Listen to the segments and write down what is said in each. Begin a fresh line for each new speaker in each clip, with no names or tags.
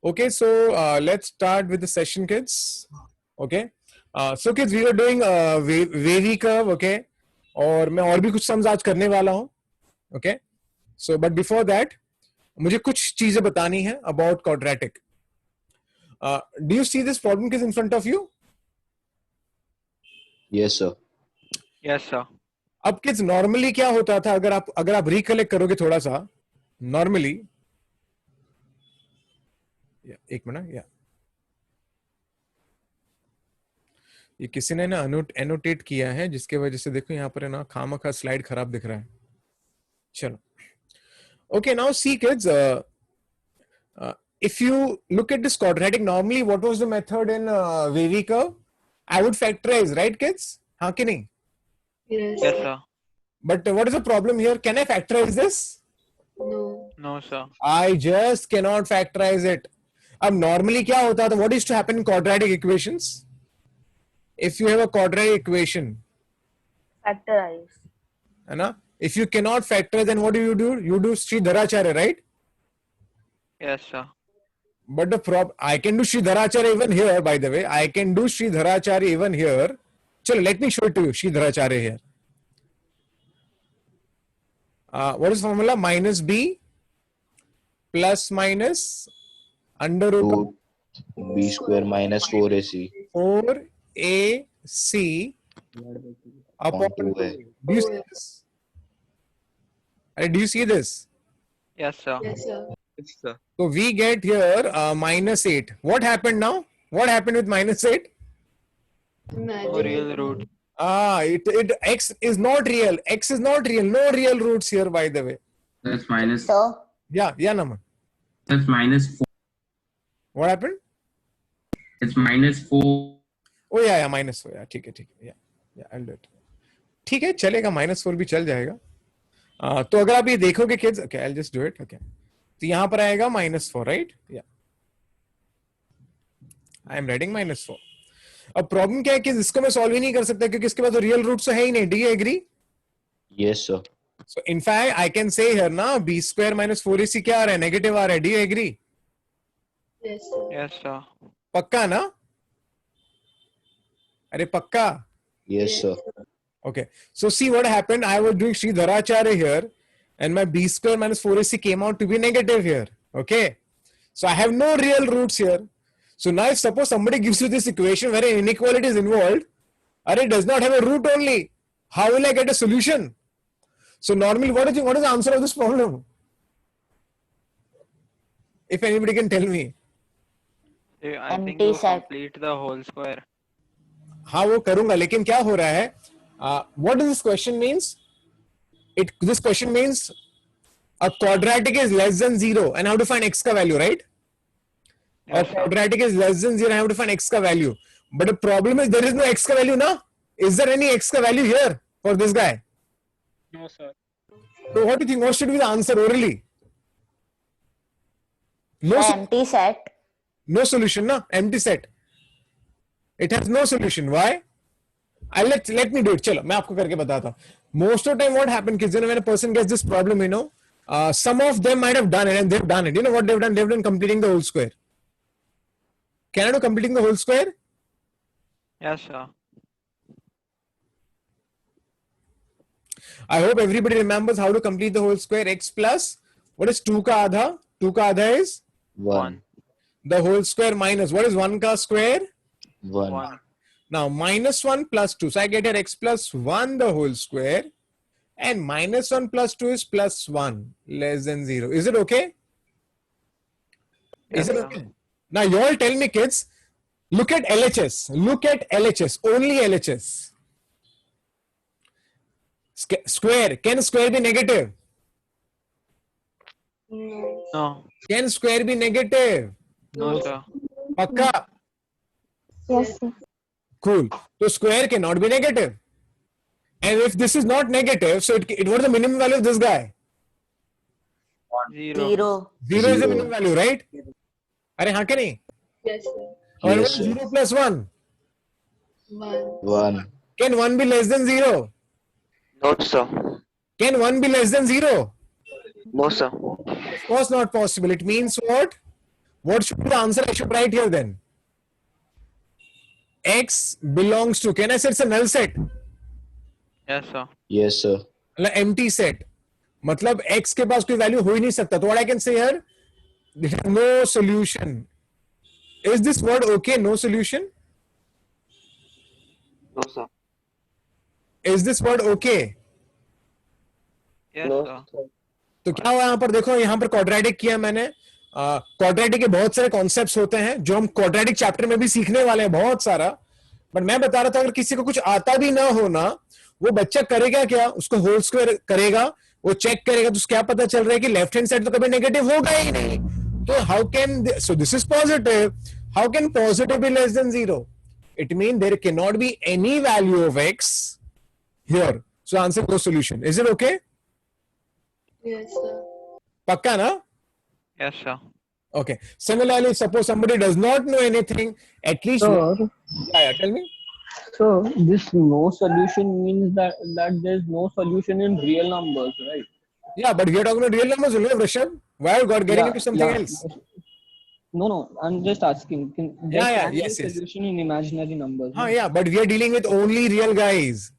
Okay, so let's start with the session, kids. Okay, so kids, we were doing wavy curve. Okay, और मैं और भी कुछ sums आज करने वाला हूँ. Okay, so but before that, मुझे कुछ चीजें बतानी है about quadratic. Do you see this problem kids in front of you?
Yes, sir.
Yes, sir.
अब किds normally क्या होता था अगर आप recollect करोगे थोड़ा सा normally एक मिनट ये किसी ने ना एनोटेट किया है जिसके वजह से देखो यहाँ पर है ना खामखा स्लाइड खराब दिख रहा है. चलो okay, now see kids, if you look at this quadratic, normally what was the method in wavy curve? I would factorize, right kids? हाँ कि नहीं?
Yes, sir.
But what is the problem here? Can I factorize this?
No.
No, sir.
I just cannot factorize it. अब normally क्या होता था? What used to happen in quadratic equations? If you have a quadratic equation,
Factorize.
है ना? If you cannot factorize, then what do? You do Sridharacharya, right?
Yes, sir.
But the I can do Sridharacharya even here, by the way. I can do Sridharacharya even here. Chalo, let me show it to you, Sridharacharya here. What is the formula? Minus b plus minus under root
of b square minus 4ac
4ac upon
2a.
Do you see this? Do you see this?
Yes, sir.
Yes, sir.
Yes, sir.
So we get here minus 8. What happened now? What happened with minus 8?
No real root.
X is not real. X is not real. No real roots here, by the way.
That's minus.
So,
Yeah, Naman.
That's minus 4.
What happened?
It's minus 4.
Oh yeah, minus 4. Yeah, ठीक है. Yeah, I'll do it. ठीक है, चलेगा. -4 भी चल जाएगा. तो अगर आप ये देखोगे kids, okay, I'll just do it. Okay. तो यहाँ पर आएगा -4, right? Yeah. I am writing -4. अब प्रॉब्लम क्या है कि इसको मैं सॉल्व ही नहीं कर सकता क्योंकि इसके पास रियल रूट्स है ही नहीं. Do you agree?
Yes, sir.
So in fact, I can say here ना b square minus 4ac क्या आ रहा है? नेगेटिव आ रहा है. Do you agree?
yes, sir.
Yes, sir.
पक्का ना? अरे पक्का?
Yes, sir.
Okay. So see what happened. I was doing Sridharacharya here, and my b square minus 4ac came out to be negative here. Okay. So I have no real roots here. So now if suppose somebody gives you this equation where an inequality is involved, and it does not have a root only, how will I get a solution? So normally, what is the answer of this problem? If anybody can tell me.
I think
Empty
you
set.
complete the whole square.
हाँ वो करूंगा लेकिन क्या हो रहा है? What does this question means? This question means a quadratic is less than 0 and how to find x ka value, right?
Yes,
A
sir.
quadratic is less than 0 and how to find x ka value. But the problem is there is no x ka value now. Is there any x ka value here for this guy?
No, sir.
So what do you think? What should be the answer orally? No,
Empty set.
no solution, na? Empty set. It has no solution. Why? Let me do it. चलो मैं आपको करके बताता हूँ. Most of the time what happens kids, when a person gets this problem, some of them might have done it and they've done it. You know what they've done? They've done completing the whole square. Can I do completing the whole square?
Yes, sir.
I hope everybody remembers how to complete the whole square. X plus, what is 2 ka adha? 2 ka adha is
1.
the whole square minus, what is 1 ka square?
1.
1.
Now minus 1 plus 2. So I get here x plus 1 the whole square. And minus 1 plus 2 is plus 1 less than 0. Is it okay?
Yes,
Is it
sir.
okay? Now you all tell me kids, look at LHS. Look at LHS. Only LHS. Square. Can square be negative?
No.
No.
Can square be negative?
No, sir.
Pakka.
Yes, sir.
Cool. So square cannot be negative. And if this is not negative, so what is the minimum value of this guy?
0.
0.
0 is the
Zero.
minimum value, right? Are हाँ के नहीं?
Yes, sir.
Or
Yes, sir.
0 plus 1?
1.
1.
Can 1 be less than 0?
No, sir.
Can 1 be less than 0?
No, sir.
Of course not possible. It means what? What should be the answer I should write here then? X belongs to, can I say it's a null set?
Yes, sir.
Yes, sir.
मतलब empty set. मतलब x के पास कोई value हो ही नहीं सकता. तो what I can say here? No solution. Is this word okay? No solution?
No, sir.
Is this word okay?
Yes,
No,
sir.
तो क्या हुआ यहाँ पर? देखो यहाँ पर क्वाड्रेटिक किया मैंने. क्वाड्रेटिक के बहुत सारे कॉन्सेप्ट्स होते हैं जो हम क्वाड्रेटिक चैप्टर में भी सीखने वाले हैं, बहुत सारा. बट मैं बता रहा था अगर किसी को कुछ आता भी ना होना, वो बच्चा करेगा क्या? उसको होल स्क्वायर करेगा, वो चेक करेगा, तो क्या पता चल रहा है कि लेफ्ट हैंड साइड तो कभी नेगेटिव होगा ही नहीं. तो how can, so this is positive, how can positive be less than 0? It mean there can not be any value of x here. So answer no solution. Is it okay?
Yes, sir.
पक्का ना?
Yes, sir.
Okay. Similarly, suppose somebody does not know anything, at least.
Sir,
Yeah, tell me.
so this no solution means that there's no solution in real numbers, right?
Yeah, but we are talking about real numbers only, Rishabh. Why are you getting
Yeah,
into something
yeah.
else?
No, I'm just asking.
Yeah,
can be
yes, yes.
solution in imaginary numbers.
Ah, yeah, but we are dealing with only real guys.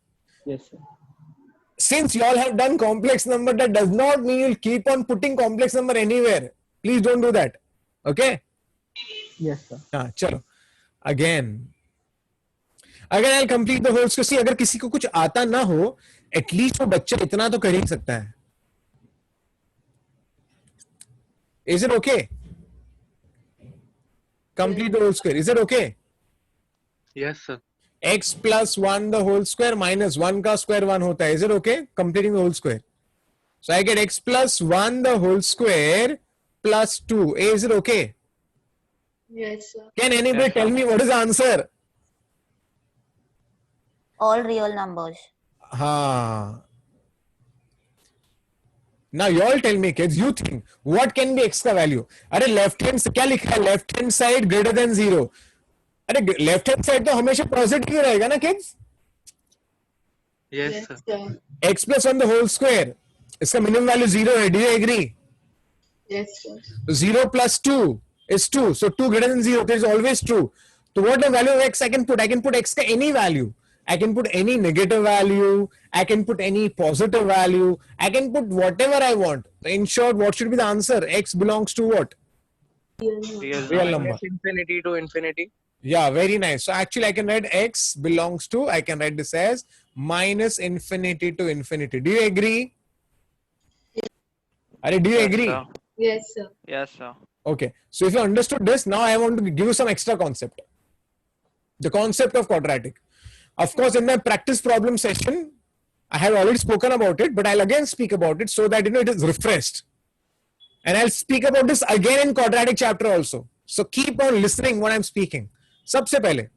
Yes, sir.
Since you all have done complex number, that does not mean you'll keep on putting complex number anywhere. Please don't do that. Okay?
Yes, sir.
हाँ, चलो. Again. Again, I'll complete the whole square. See, अगर किसी को कुछ आता ना हो, at least वो बच्चा इतना तो कर ही सकता है. Is it okay? Complete the whole square. Is it okay?
Yes, sir.
X plus 1 the whole square minus 1 का square 1 होता है. Is it okay? Completing the whole square. So I get x plus 1 the whole square plus 2. Is it okay?
Yes, sir.
Can anybody
Yes, sir.
tell me what is the answer?
All real numbers.
हाँ. Now you all tell me, kids, you think what can be x का value? अरे left hand से क्या लिखा है? Left hand side greater than 0. अरे left hand side तो हमेशा positive ही रहेगा ना, kids?
Yes,
Yes,
sir.
sir.
X plus 1 the whole square. इसका minimum value 0 है. Do you agree?
Yes, sir.
0 plus 2 is 2. So 2 greater than 0. That is always true. So what the value of x I can put? I can put x ka any value. I can put any negative value. I can put any positive value. I can put whatever I want. In short, what should be the answer? X belongs to what? Real number.
Infinity to infinity.
Yeah, very nice. So actually I can write x belongs to, I can write this as minus infinity to infinity. Do you agree? Do you agree?
Sir.
Yes, sir.
Yes, sir.
Okay. So if you understood this, now I want to give you some extra concept. The concept of quadratic. Of course, in my practice problem session, I have already spoken about it, but I'll again speak about it so that it is refreshed. And I'll speak about this again in quadratic chapter also. So keep on listening what I'm speaking. सबसे पहले,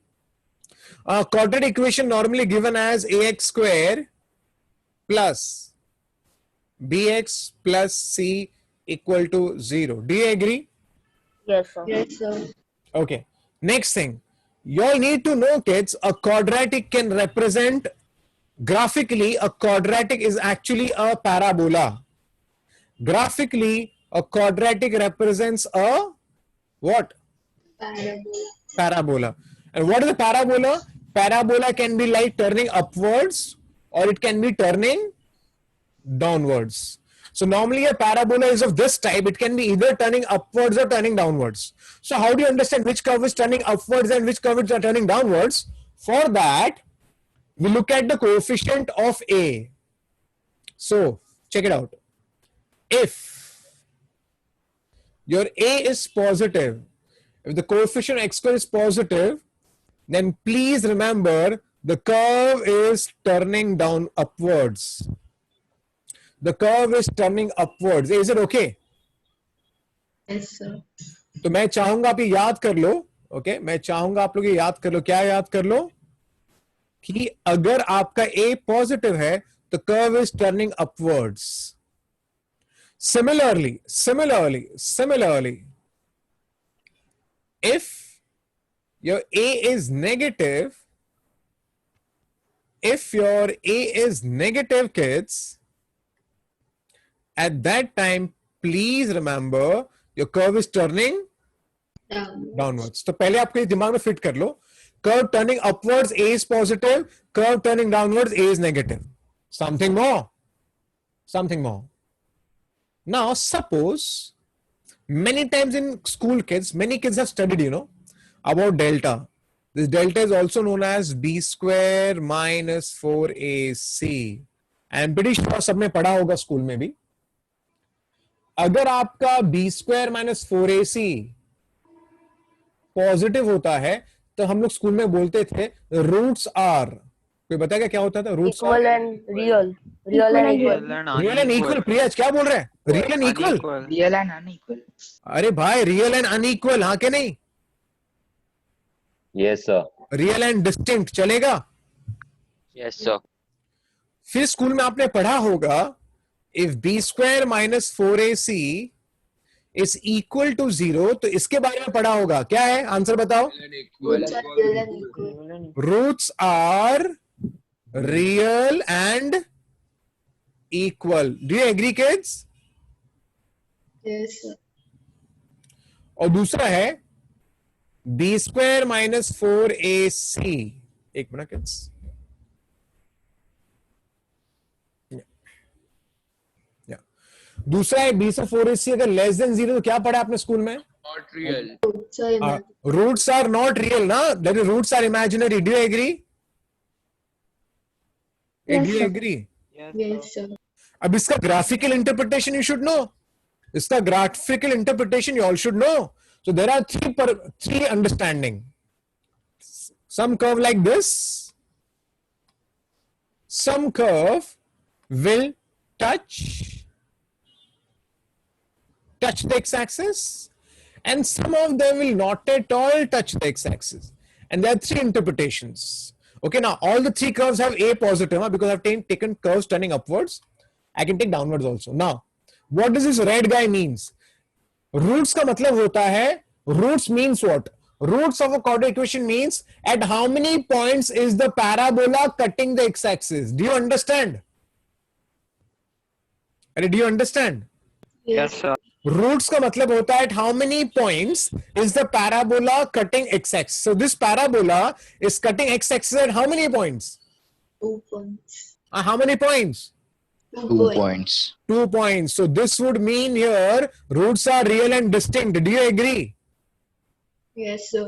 quadratic equation normally given as ax square plus bx plus c equal to 0. Do you agree?
Yes, sir.
Yes, sir.
Okay. Next thing, you all need to know, kids, a quadratic can represent graphically. A quadratic is actually a parabola. Graphically, a quadratic represents a what?
Parabola.
Parabola. And what is a parabola? Parabola can be like turning upwards or it can be turning downwards. So normally a parabola is of this type. It can be either turning upwards or turning downwards. So how do you understand which curve is turning upwards and which curve is turning downwards? For that, we look at the coefficient of A. So check it out. If your A is positive, if the coefficient x square is positive, then please remember the curve is turning down upwards. The curve is turning upwards. Is it okay?
Yes, sir.
तो मैं चाहूंगा आप ये याद कर लो. Okay, मैं चाहूंगा आप लोग ये याद कर लो. क्या याद कर लो? कि अगर आपका A पॉजिटिव है तो curve is turning upwards. Similarly, if your A is negative, kids, at that time, please remember your curve is turning
Downwards.
Downwards. तो पहले आपके दिमाग में फिट कर लो, curve turning upwards a is positive, curve turning downwards a is negative. Something more, something more. Now suppose many times in school kids, many kids have studied, about delta. This delta is also known as b square minus 4ac. I'm pretty sure सबने पढ़ा होगा school में भी. अगर आपका b square minus 4ac positive होता है तो हम लोग स्कूल में बोलते थे रूट्स आर. कोई बताएगा क्या होता था roots are?
Equal and real. Real and equal.
Real and equal. Priyas क्या बोल रहे हैं? Real and equal.
Real and unequal.
अरे भाई रियल एंड अनइक्वल, हाँ के नहीं?
Yes, sir.
Real and distinct चलेगा?
Yes, sir.
फिर स्कूल में आपने पढ़ा होगा if b square minus 4ac is equal to 0, तो इसके बारे में पढ़ा होगा. क्या है आंसर बताओ?
Roots are real and equal.
Roots are real and equal. Do you agree kids?
Yes, sir.
और दूसरा है बी स्क्वायर माइनस 4ac. एक मिनट किड्स. दूसरा है बी से 4ac अगर लेस देन 0 तो क्या पढ़ा आपने स्कूल में?
Not real.
Roots are imaginary.
Roots are not real ना, that is roots are imaginary. Do you agree? Do you agree?
Yes, sir.
अब इसका graphical interpretation you should know. इसका graphical interpretation you all should know. So there are three understanding. Some curve like this, some curve will touch the x-axis, and some of them will not at all touch the x-axis. And there are three interpretations. Okay, now all the three curves have a positive, because I've taken curves turning upwards. I can take downwards also. Now, what does this red guy means? Roots का मतलब होता है, roots means what? Roots of a quadratic equation means at how many points is the parabola cutting the x-axis. Do you understand? Do you understand?
Yes, sir.
Roots का मतलब होता है at how many points is the parabola cutting x-axis. So this parabola is cutting x-axis at how many points?
2 points.
How many points?
2 points.
2 points. So this would mean here roots are real and distinct. Do you agree?
Yes, sir.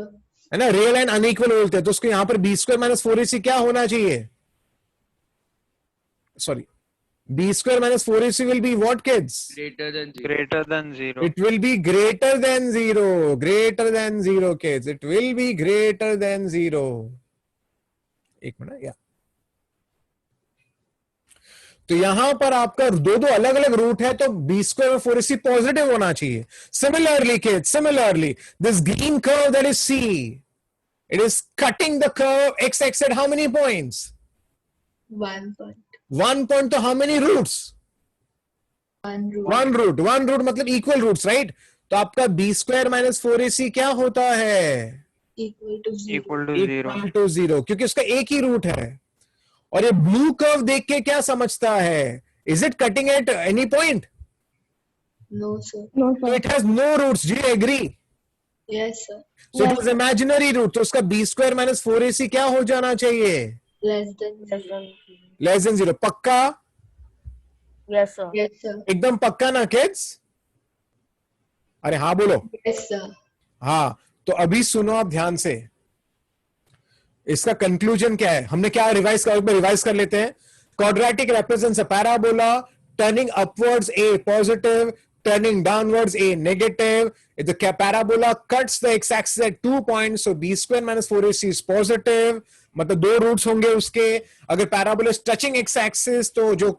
है ना, real and unequal बोलते हैं. तो उसको यहाँ पर B square minus 4ac क्या होना चाहिए? Sorry, B square minus 4ac will be what kids?
Greater than 0.
Greater than 0.
It will be greater than 0. Greater than 0 kids. It will be greater than 0. एक मिनट. या तो यहां पर आपका दो अलग अलग रूट है, तो बी स्क्वायर और 4ac पॉजिटिव होना चाहिए. Similarly kids, similarly this green curve that is C, it is cutting the curve x axis at how many points?
1 point.
1 point. तो how many roots?
1 root.
one root मतलब equal roots, right? तो आपका B square minus 4ac क्या होता है?
Equal to 0.
Equal to 0.
Equal to 0, क्योंकि उसका एक ही रूट है. और ये ब्लू कर्व देख के क्या समझता है? Is it cutting at any point?
No, sir.
So it has no roots. Do you agree?
Yes, sir.
So it was imaginary root. तो उसका b square minus 4ac क्या हो जाना चाहिए?
Less than 0.
Less than 0. पक्का?
Yes, sir.
Yes, sir.
एकदम पक्का ना किड्स? अरे हाँ बोलो.
Yes, sir.
हाँ, तो अभी सुनो आप ध्यान से. इसका कंक्लूजन क्या है? हमने क्या रिवाइज कर लेते हैं. Quadratic represents a parabola turning upwards a positive, turning downwards a negative. If the parabola cuts the x-axis at 2 points, so b square minus 4ac is positive. मतलब दो रूट्स होंगे उसके. अगर parabola is touching x axis तो जो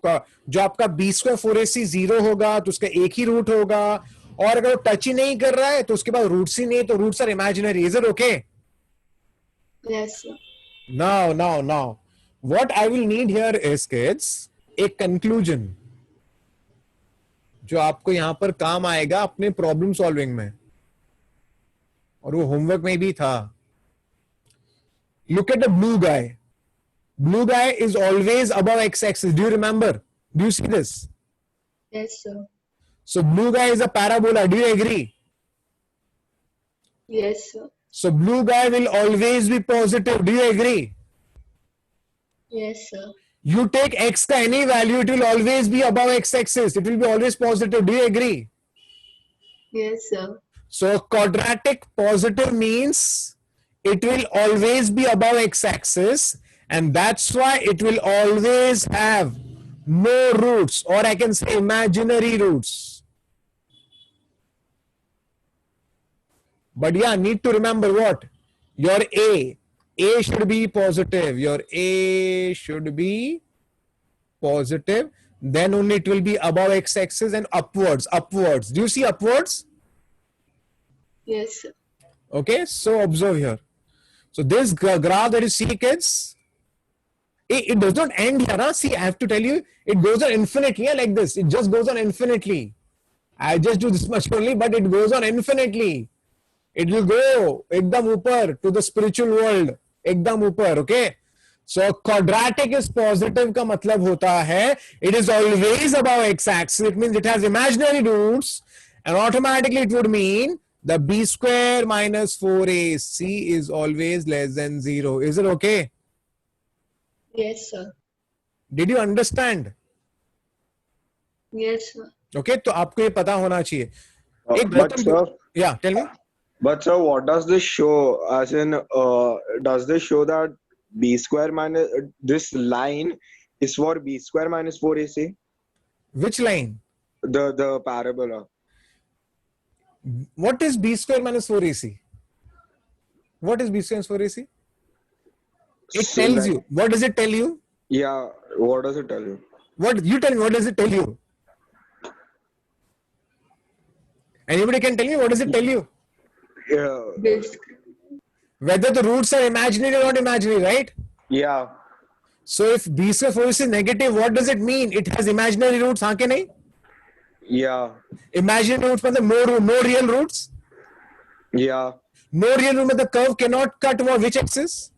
आपका b square 4ac 0 होगा, तो उसका एक ही रूट होगा. और अगर वो टच ही नहीं कर रहा है तो उसके बाद रूट्स ही नहीं, तो roots are imaginary. Is it okay?
Yes, sir.
Now. What I will need here is kids, एक conclusion जो आपको यहां पर काम आएगा अपने प्रॉब्लम सॉल्विंग में, और वो होमवर्क में भी था. Look at the blue guy. Blue guy is always above x-axis. Do you remember? Do you see this?
Yes, sir.
So blue guy is a parabola. Do you agree?
Yes, sir.
So blue guy will always be positive. Do you agree?
Yes, sir.
You take x ka any value, it will always be above x-axis. It will be always positive. Do you agree?
Yes, sir.
So quadratic positive means it will always be above x-axis, and that's why it will always have no roots, or I can say imaginary roots. But yeah, need to remember what? Your A should be positive. Your A should be positive. Then only it will be above x-axis and upwards. Upwards. Do you see upwards?
Yes, sir.
Okay, so observe here. So this graph that you see, kids, it does not end here. Huh? See, I have to tell you, it goes on infinitely, yeah, like this. It just goes on infinitely. I just do this much only, but it goes on infinitely. It will go ekdam upar to the spiritual world. Ekdam upar, okay? So quadratic is positive का मतलब होता है it is always above x-axis. It means it has imaginary roots, and automatically it would mean the b square minus 4ac is always less than 0. Is it okay?
Yes, sir.
Did you understand?
Yes, sir.
Okay, तो आपको ये पता होना चाहिए. एक
But
Gautam-
sir,
yeah, tell me.
but sir, what does this show? As in, does this show that b square minus this line is for b square minus 4ac?
Which line?
The parabola.
What is b square minus 4ac? What is b square minus 4ac? It
So
tells
like-
you. What does it tell you?
Yeah. What does it tell you?
What you tell me? What does it tell you? Anybody can tell me what does it tell you?
Yeah.
This.
Whether the roots are imaginary or not imaginary, right?
Yeah.
So if b square 4ac is negative, what does it mean? It has imaginary roots, हाँ के नहीं?
Yeah.
Imaginary roots मतलब no real roots.
Yeah.
No real root, the curve cannot cut which axis?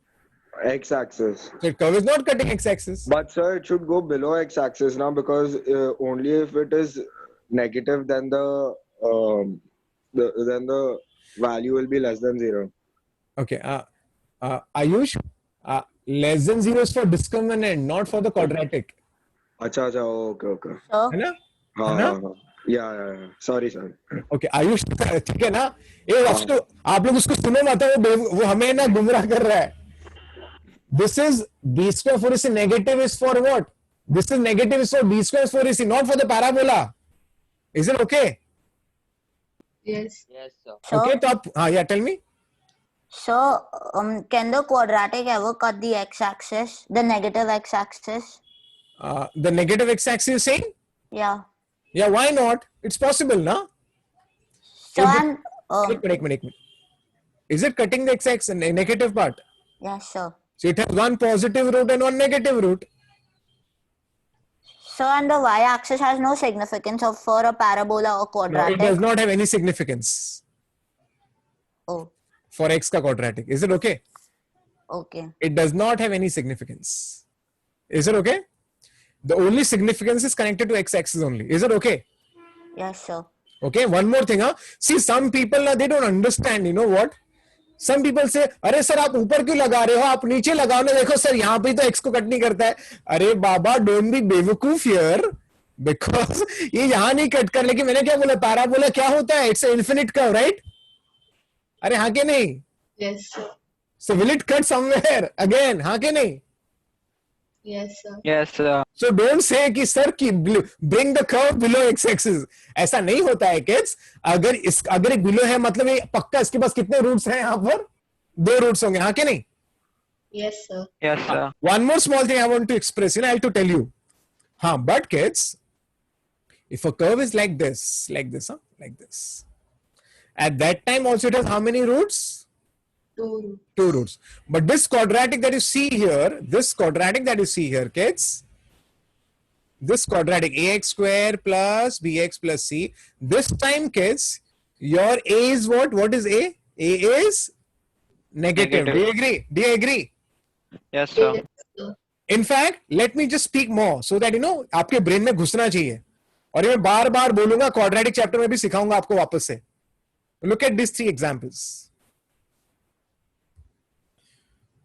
X-axis.
So the curve is not cutting x-axis.
But sir, it should go below x-axis now because only if it is negative, then the value will be less than 0.
Okay. Ayush, less than 0 is for discriminant, not for the quadratic.
Acha, acha, okay.
Sir,
है ना?
हाँ,
ना?
हाँ, हाँ. Yeah. Sorry.
Okay Ayush ठीक है ना ये उसको आप लोग उसको सुनो मत वो हमें ना गुमराह कर रहा है this is b square 4ac negative is for what this is negative is for b square 4ac not for the parabola is it okay
Yes.
Yes, sir.
sir,
okay तो आप हाँ yeah tell me
sir, can the quadratic ever cut the x-axis, the negative x-axis?
the negative x-axis you're saying
Yeah.
why not it's possible na
So
If
and
एक minute is it cutting the x-axis negative part
yes, sir.
so it has one positive root and one negative root.
So and the y-axis has no significance of for a parabola or
No,
quadratic.
it does not have any significance
Oh,
for x ka quadratic. Is it okay?
okay.
It does not have any significance. Is it okay? The only significance is connected to x-axis only. Is it okay?
Yes, sir.
Okay, one more thing. See, some people, they don't understand. You know what? Some people say, अरे sir आप ऊपर क्यों लगा रहे हो आप नीचे लगाओ ना देखो सर यहाँ पे तो x को कट नहीं करता है अरे बाबा डोंट बी बेवकूफ हियर बिकॉज ये यहाँ नहीं कट कर लेकिन मैंने क्या बोला पैराबोला क्या होता है इट्स इन्फिनिट कर्व राइट अरे हाँ के नहीं
Yes, sir.
So will it cut somewhere again हाँ के नहीं
Yes, sir.
Yes, sir.
So don't say कि सर की bring the curve below x axis ऐसा नहीं होता है किड्स अगर एक बिलो है मतलब ये पक्का इसके पास कितने रूट्स हैं यहाँ पर 2 रूट्स होंगे हाँ के नहीं
Yes, sir.
Yes, sir.
one more small thing I want to express I have to tell you but kids if a curve is like this like this at that time also it has how many roots 2 roots but this quadratic that you see here kids this quadratic ax square plus bx plus c this time kids your a is what is a is negative.
Negative.
Do you agree
Yes, sir.
Yes, sir.
in fact let me just speak more so that you know आपके brain में घुसना चाहिए और ये मैं बार बार बोलूंगा quadratic chapter में भी सिखाऊंगा आपको वापस से look at these 3 examples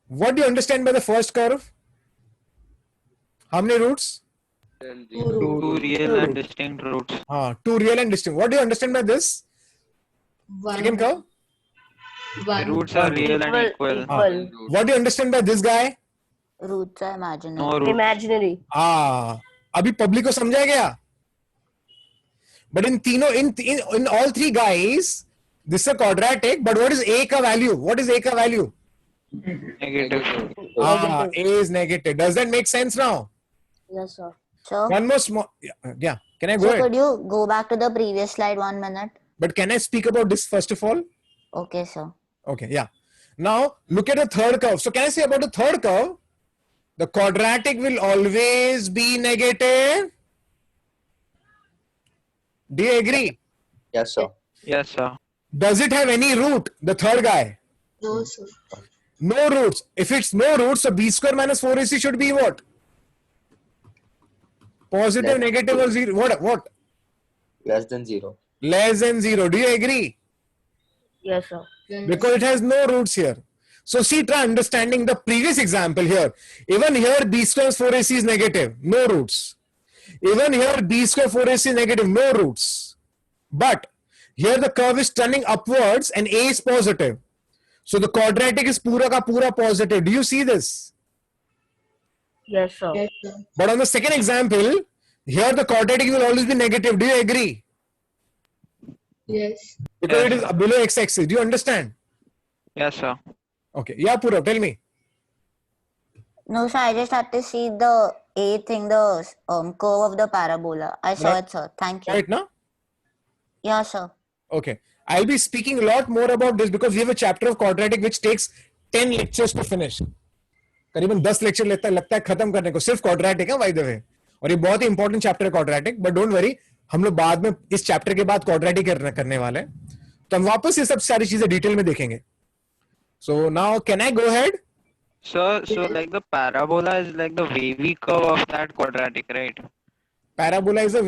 What do you understand by the first curve? How many roots?
Two real and distinct roots.
Two real and distinct. What do you understand by this? Second curve?
The roots are real and equal.
What do you understand by this guy?
Roots are imaginary.
No roots.
Imaginary.
अभी public को समझा गया? But in all three guys, this is a quadratic. But what is A ka value? What is A ka value?
Negative.
A is negative. Does that make sense now?
Yes, sir.
So,
One more small. Yeah. Can I go
so
ahead?
could you go back to the previous slide 1 minute?
But can I speak about this first of all?
Okay, sir.
Okay. Yeah. Now look at the third curve. So can I say about the third curve? The quadratic will always be negative. Do you agree?
Yes, sir.
Yes, sir.
Does it have any root? The third guy.
No, sir.
No roots. If it's no roots, so b square minus 4ac should be what? Positive,
Less.
negative, or zero? What?
Less than 0.
Less than 0. Do you agree?
Yes, sir.
Because it has no roots here. So see, try understanding the previous example here. Even here, b square 4ac is negative. No roots. Even here, b square 4ac is negative. No roots. But here the curve is turning upwards and a is positive. So the quadratic is pura ka pura positive. Do you see this?
Yes, sir.
Yes, sir.
But on the second example, here the quadratic will always be negative. Do you agree?
Yes.
Because it is below x-axis. Do you understand?
Yes, sir.
Okay. Yeah, Purav, tell me.
No, sir, I just had to see the A thing, the curve of the parabola. I saw
Right.
it, sir. Thank you.
Right now?
Yeah, sir.
Okay. I'll be speaking a lot more about this because we have a chapter of quadratic which takes 10 lectures to finish. करीबन 10 lecture लगता है खत्म करने को सिर्फ quadratic है by the way और ये बहुत ही इंपॉर्टेंट चैप्टर है क्वाड्रेटिक बट डोंट वरी हम लोग बाद में इस चैप्टर के बाद क्वाड्रेटिक करने वाले हैं तो हम वापस ये सब सारी चीजें डिटेल में देखेंगे so now can I go ahead
So like the parabola is like the wavy curve of that quadratic, right?
parabola is a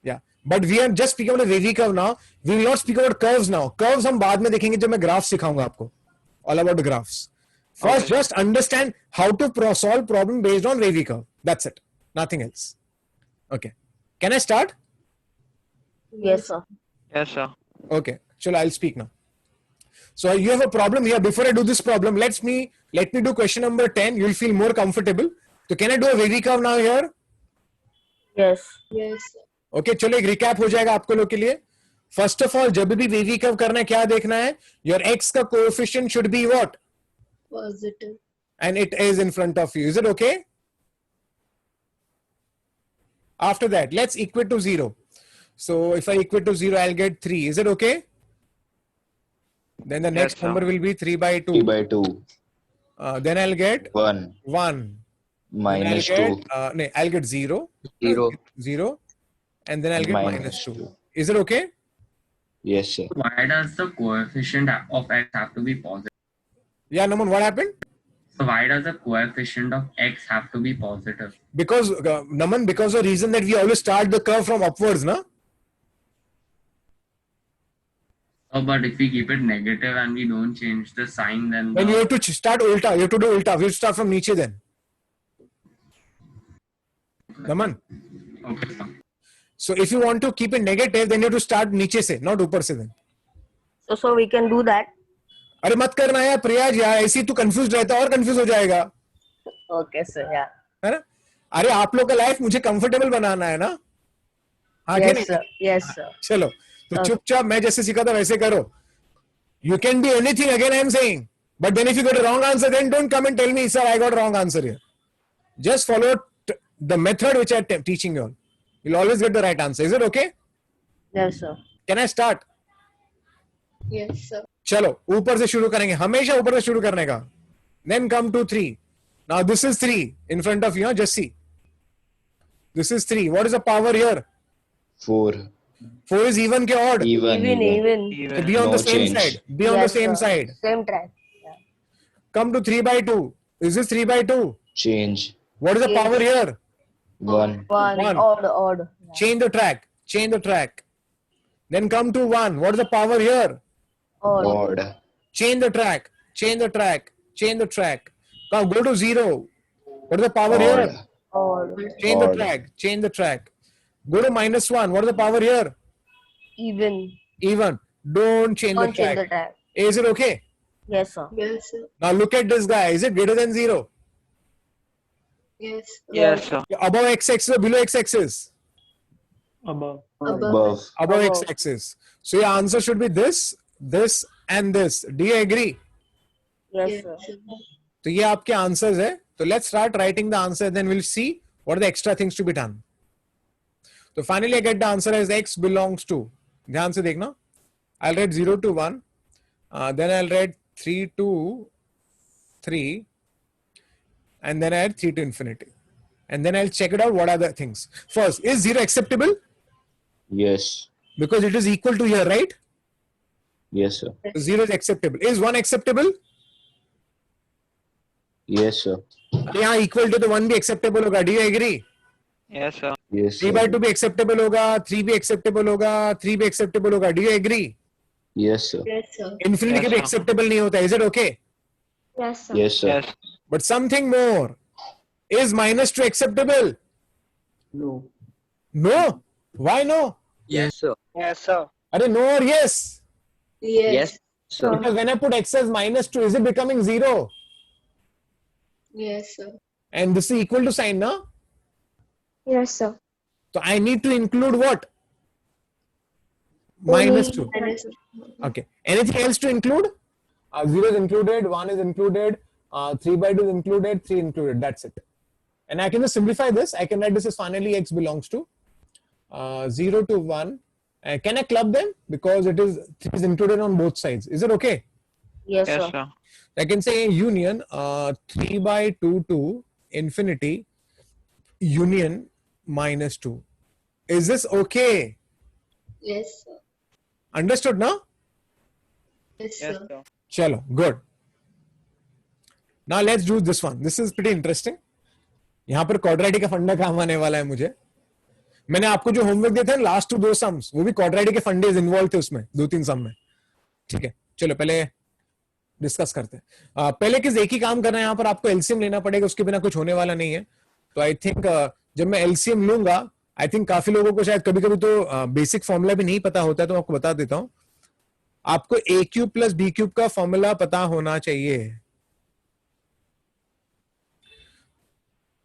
yeah but we are just speaking about a wavy curve now we will not speak about curves now curves हम बाद में देखेंगे जब मैं graph सिखाऊंगा आपको all about the graphs first
Okay.
just understand how to solve problem based on wavy curve that's it nothing else okay can I start
Yes, sir.
Yes, sir.
okay chalo I'll speak now so you have a problem here before I do this problem let me do question number 10 you'll feel more comfortable so can I do a wavy curve now here
Yes.
Yes, sir.
Okay चलो एक recap हो जाएगा आपको लोग के लिए first of all जब भी वेवी कर्व करना है क्या देखना है योर एक्स का coefficient should be what
Positive.
And it is in front of you is it okay after that let's equal to 0 so if I equate to 0 I'll get 3 is it okay then the next
sir.
number will be 3 by 2
3 by 2.
then I'll get
1
1
minus
I'll
2.
get, no, I'll get 0
0.
0 and then I'll get
Minus
minus 2
2.
is it okay
Yes, sir.
Why does the coefficient of x have to be positive?
yeah Naman what happened
So why does the coefficient of x have to be positive?
because Naman because of the reason that we always start the curve from upwards na
Oh, but if we keep it negative and we don't change the sign, then
then you have to start ulta you have to do ulta we'll start from niche then Naman
okay, sir.
so if you want to keep it negative then you have to start niche se not upar se then
So we can do that.
अरे मत करना यार प्रयाज यार ऐसी तू confuse रहता और confuse हो जाएगा
Okay, sir. Yeah.
है ना अरे आप लोग का लाइफ मुझे कंफर्टेबल बनाना है ना हाँ क्या
Yes,
नहीं
sir. Yes, sir.
चलो तो चुपचाप मैं जैसे सीखा था वैसे करो you can do anything again I am saying but then if you get a wrong answer then don't come and tell me sir I got wrong answer here just follow the method which I am teaching you all you will always get the right answer is it okay
Yes, sir.
Can I start
Yes, sir.
चलो ऊपर से शुरू करेंगे हमेशा ऊपर से शुरू करने का then come to 3 now this is 3 in front of you just see this is 3 what is the power here
4.
4 is even ke odd
Even.
Even.
so be on
No
the same
change.
side be on the
Yes,
same
sir.
side
Same track. Yeah.
come to 3 by 2 is this 3 by 2
Change.
what is the
Yes.
power here
1.
One.
One.
Odd. Yeah.
change the track then come to 1 what is the power here
Odd.
Odd.
change the track Change the track. Change the track. Now go to 0. What is the power here?
Odd.
Change the
Odd.
track. Change the track. Go to -1. What is the power here?
Even.
Even. Don't change the
Don't change the
track.
track.
Is it okay?
Yes, sir.
Yes, sir.
Now look at this guy. Is it greater than 0?
Yes.
Yes, sir.
Above x-axis or below x-axis?
Above.
Above.
Above
Above.
x-axis. So your answer should be this, this and this. Do you agree?
Yes,
Yes,
sir.
sir.
तो ये आपके answers है. तो let's start writing the answer, then we'll see what are the extra things to be done. So finally I get the answer as x belongs to. ध्यान से देखना. I'll write 0 to 1. Then I'll write 3 to 3. And then I add 3 to infinity. And then I'll check it out what are the things. First, is 0 acceptable?
Yes.
Because it is equal to here, right?
Yes, sir.
So 0 is acceptable. Is 1 acceptable?
Yes, sir.
यहाँ equal to the 1 भी acceptable होगा. Do you agree?
Yes, sir.
Yes,
3 by
sir.
2 भी acceptable होगा. 3 भी acceptable होगा. 3 भी acceptable होगा. Do you agree?
Yes, sir.
Yes, sir.
Infinity
Yes,
भी
sir.
acceptable नहीं होता. Is it okay?
Yes, sir.
Yes, sir.
Yes.
But something more. Is -2 acceptable?
No.
No. Why no?
Yes, sir.
Yes, sir.
Are no or yes?
Yes.
Sir.
Because when I put x as -2, is it becoming 0?
Yes, sir.
And this is equal to sign, no?
Yes, sir.
So I need to include what? -2.
Yes, sir.
Okay. Anything else to include? 0 is included, 1 is included, 3 by 2 is included, 3 included. That's it. And I can just simplify this. I can write this as finally x belongs to 0 to 1. Can I club them? Because it is 3 is included on both sides. Is it okay?
Yes,
Yes,
sir.
sir.
I can say union 3 by 2 to infinity union -2. Is this okay?
Yes, sir.
Understood now?
Yes,
Yes,
sir.
sir.
Chalo, good. Now let's do this one. This is pretty interesting. यहाँ पर quadratic का फंडा काम आने वाला है मुझे. मैंने आपको जो होमवर्क दिए थे लास्ट 2 सम्स वो भी क्वाड्रेटिक के फंडे इन्वॉल्व थे उसमें 2-3 सम में. ठीक है, चलो पहले डिस्कस करते हैं. पहले किस एक ही काम करना है. यहाँ पर आपको एलसीएम लेना पड़ेगा, उसके बिना कुछ होने वाला नहीं है. तो आई थिंक जब मैं एलसीएम लूंगा, आई थिंक काफी लोगों को शायद कभी कभी तो बेसिक फॉर्मूला भी नहीं पता होता है, तो मैं आपको बता देता हूं. आपको A cube plus B cube का फॉर्मूला पता होना चाहिए.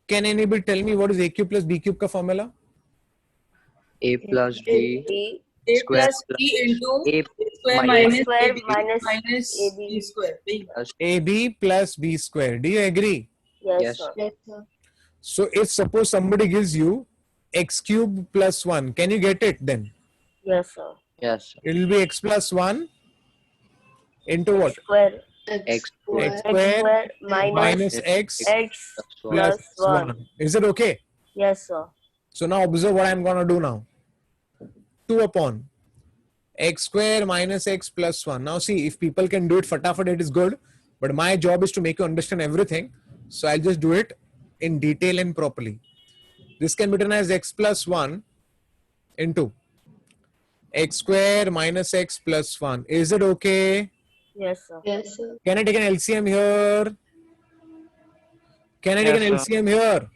Can anybody tell me what is A cube plus B cube का formula?
A plus B
A
square
plus B into
A
square
minus
square
AB
minus
AB.
B square.
plus
A B plus B square. Do you agree?
Yes,
Yes.
sir.
Yes, sir.
So if suppose somebody gives you x cube plus 1, can you get it then?
Yes, sir.
yes, sir.
It will be x plus 1 into what?
Square
X
square.
X
x
square
square minus
minus x
x
plus
plus 1.
1. Is it okay?
Yes, sir.
So now observe what I'm going to do now. 2 upon x square minus x plus 1. Now see, if people can do it fatafat, it is good. But my job is to make you understand everything. So I'll just do it in detail and properly. This can be written as x plus 1 into x square minus x plus 1. Is it okay?
Yes, sir.
Yes, sir.
Can I take an LCM here? Can I take
Yes,
an
sir.
LCM here?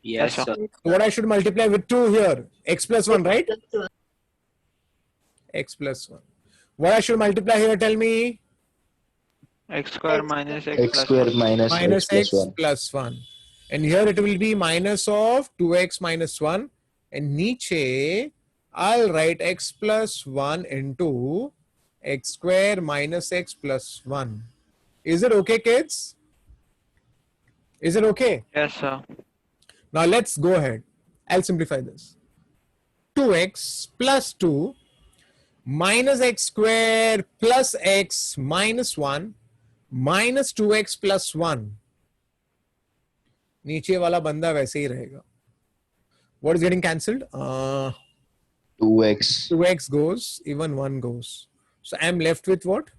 Yes,
sir.
sir.
So what I should multiply with 2 here? X plus 1, right?
Plus 1.
X plus 1. What I should multiply here? Tell me.
X square minus X
X
plus
square
1.
minus
Minus
x
x
plus 1.
plus 1. And here it will be minus of 2x minus 1. And niche, I'll write x plus 1 into x square minus x plus 1. Is it okay, kids? Is it okay?
Yes, sir.
Now let's go ahead. I'll simplify this. 2x plus 2 minus x square plus x minus 1 minus 2x plus 1. नीचे वाला बंदा वैसे ही रहेगा. What is getting cancelled?
2x.
2x goes, even 1 goes. So I'm left with what?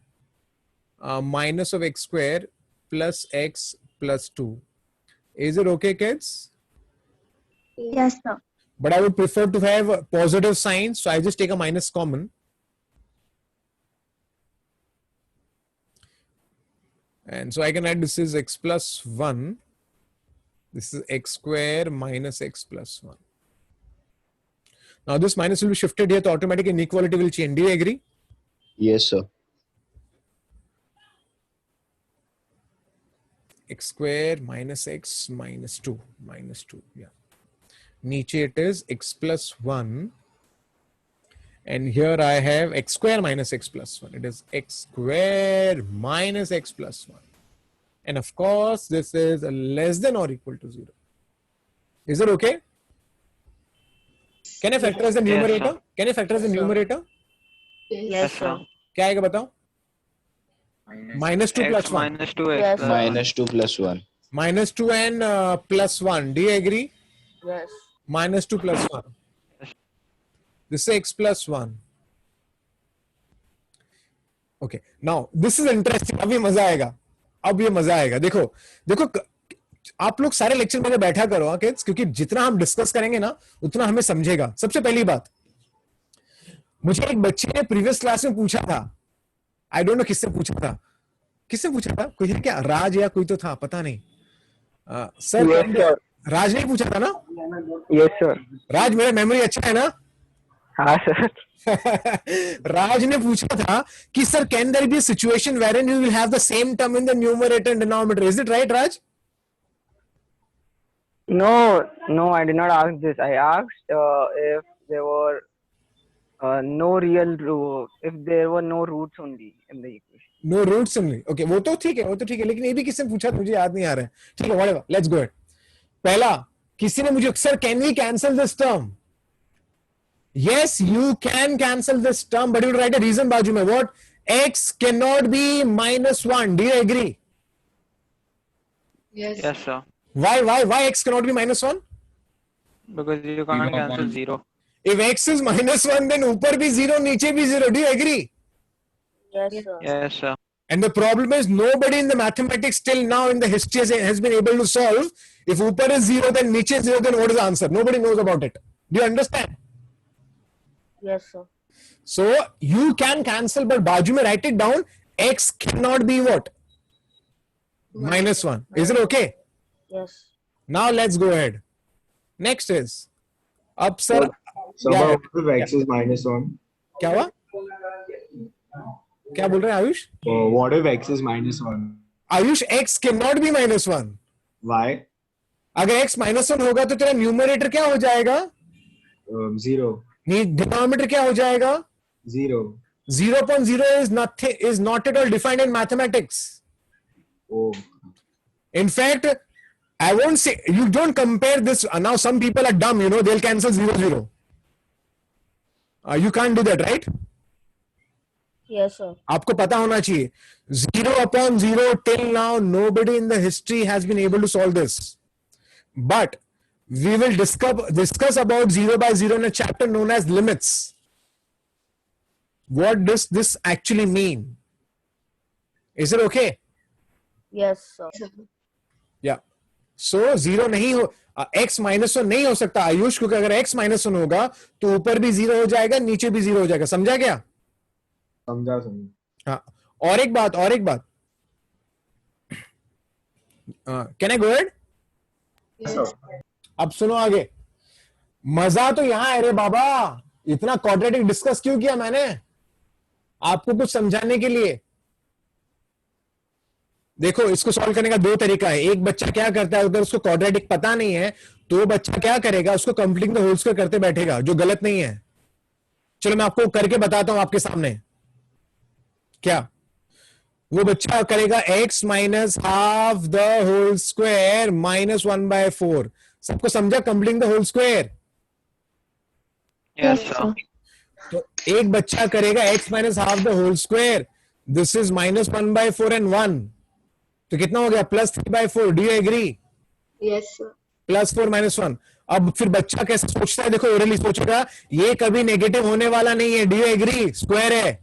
Minus of x square plus x plus 2. Is it okay, kids?
Yes, sir.
But I would prefer to have positive signs, so I just take a minus common. And so I can write this is x plus 1. This is x square minus x plus 1. Now this minus will be shifted here, so automatic inequality will change. Do you agree?
Yes, sir.
X square minus x minus 2. Minus 2, yeah. Niche it is x plus 1. And here I have x square minus x plus 1. It is x square minus x plus 1. And of course, this is less than or equal to 0. Is it okay? Can I factorize the numerator?
sir.
Can I factorize the numerator?
Yes.
Yes,
sir.
sir.
क्या आएगा बताओ? Minus 2 plus
X
1.
minus 2 x
Yes,
plus
sir.
1.
Minus 2 plus 1.
Minus 2 and plus 1. Do you agree?
Yes.
Minus 2 plus 1. This is x plus 1. Okay. Now, this is interesting. अब ये मजा आएगा. अब ये मजा आएगा. देखो, देखो, आप लोग सारे लेक्चर में बैठा करो हाँ किड्स, क्योंकि जितना हम डिस्कस करेंगे ना उतना हमें समझेगा. सबसे पहली बात, मुझे एक बच्चे ने प्रीवियस क्लास में पूछा था, आई डोंट नो किससे पूछा था, कोई है क्या, राज या कोई तो था, पता नहीं. सर राज ने पूछा था ना?
Yes, sir.
राज, मेरा मेमोरी अच्छा है ना?
हाँ, sir.
राज ने पूछा था कि sir can there be a situation wherein you will have the same term in the numerator and denominator. Is it right Raj?
No, I did not ask this. I asked if there were no real if there were no roots only in the equation.
No roots only. Okay, वो तो ठीक है, लेकिन ये भी किसने पूछा मुझे याद नहीं आ रहा है. ठीक है, व्हाटएवर, लेट्स गो. पहला, किसी ने मुझे, sir can we cancel this term? Yes, you can cancel this term, but you write a reason बाजू में. What? x cannot be -1. Do you agree?
Yes.
Yes, sir.
Why x cannot be -1?
Because you can't cancel 0.
If x is -1, then ऊपर भी 0, नीचे भी 0. Do you agree?
Yes, sir.
Yes, sir.
And the problem is nobody in the mathematics till now in the history has been able to solve. If upper is 0, then niche is 0, then what is the answer? Nobody knows about it. Do you understand?
Yes, sir.
So you can cancel, but बाजू में write it down. X cannot be what? -1. Is it okay?
Yes.
Now let's go ahead. Next is, अब sir
So
Yeah.
what if x is -1?
क्या हुआ? क्या बोल रहे हैं Ayush?
What if x is -1?
Ayush, x cannot be -1.
Why?
अगर x -1 होगा तो तेरा न्यूमरेटर क्या हो जाएगा?
0.
डिनोमिनेटर क्या हो जाएगा?
0.
0.0 is not at all defined in mathematics.
Oh.
In fact, I won't say, you don't compare this. Now some people are dumb, you know, they'll cancel 0, 0. You can't do that, right?
Yes, sir.
आपको पता होना चाहिए. 0/0 till now, nobody in the history has been able to solve this. But we will discuss about 0/0 in a chapter known as limits. What does this actually mean? Is it okay?
Yes, sir.
Yeah. So 0 नहीं हो, x -1 नहीं हो सकता आयुष, क्योंकि अगर x -1 होगा तो ऊपर भी 0 हो जाएगा, नीचे भी 0 हो जाएगा. समझा क्या?
समझा.
हाँ. और एक बात. Can I go ahead?
Yes.
अब सुनो आगे. मजा तो यहां है रे बाबा. इतना क्वाड्रेटिक डिस्कस क्यों किया मैंने? आपको कुछ समझाने के लिए. देखो, इसको सॉल्व करने का 2 तरीका है. एक बच्चा क्या करता है, अगर उसको क्वाड्रेटिक पता नहीं है तो वो बच्चा क्या करेगा, उसको कंप्लीटिंग द होल स्क्वायर करते बैठेगा, जो गलत नहीं है. चलो मैं आपको करके बताता हूं आपके सामने. क्या वो बच्चा करेगा? x - half the whole square -1/4. सबको समझा? Completing the whole square.
Yes, sir.
तो एक बच्चा करेगा x - half the whole square. This is -1/4 and 1. तो कितना हो गया? +3/4. Do you agree?
Yes, sir.
+4 - 1. अब फिर बच्चा कैसे सोचता है? देखो, ओरली सोचेगा ये कभी नेगेटिव होने वाला नहीं है. Do you agree? स्क्वायर है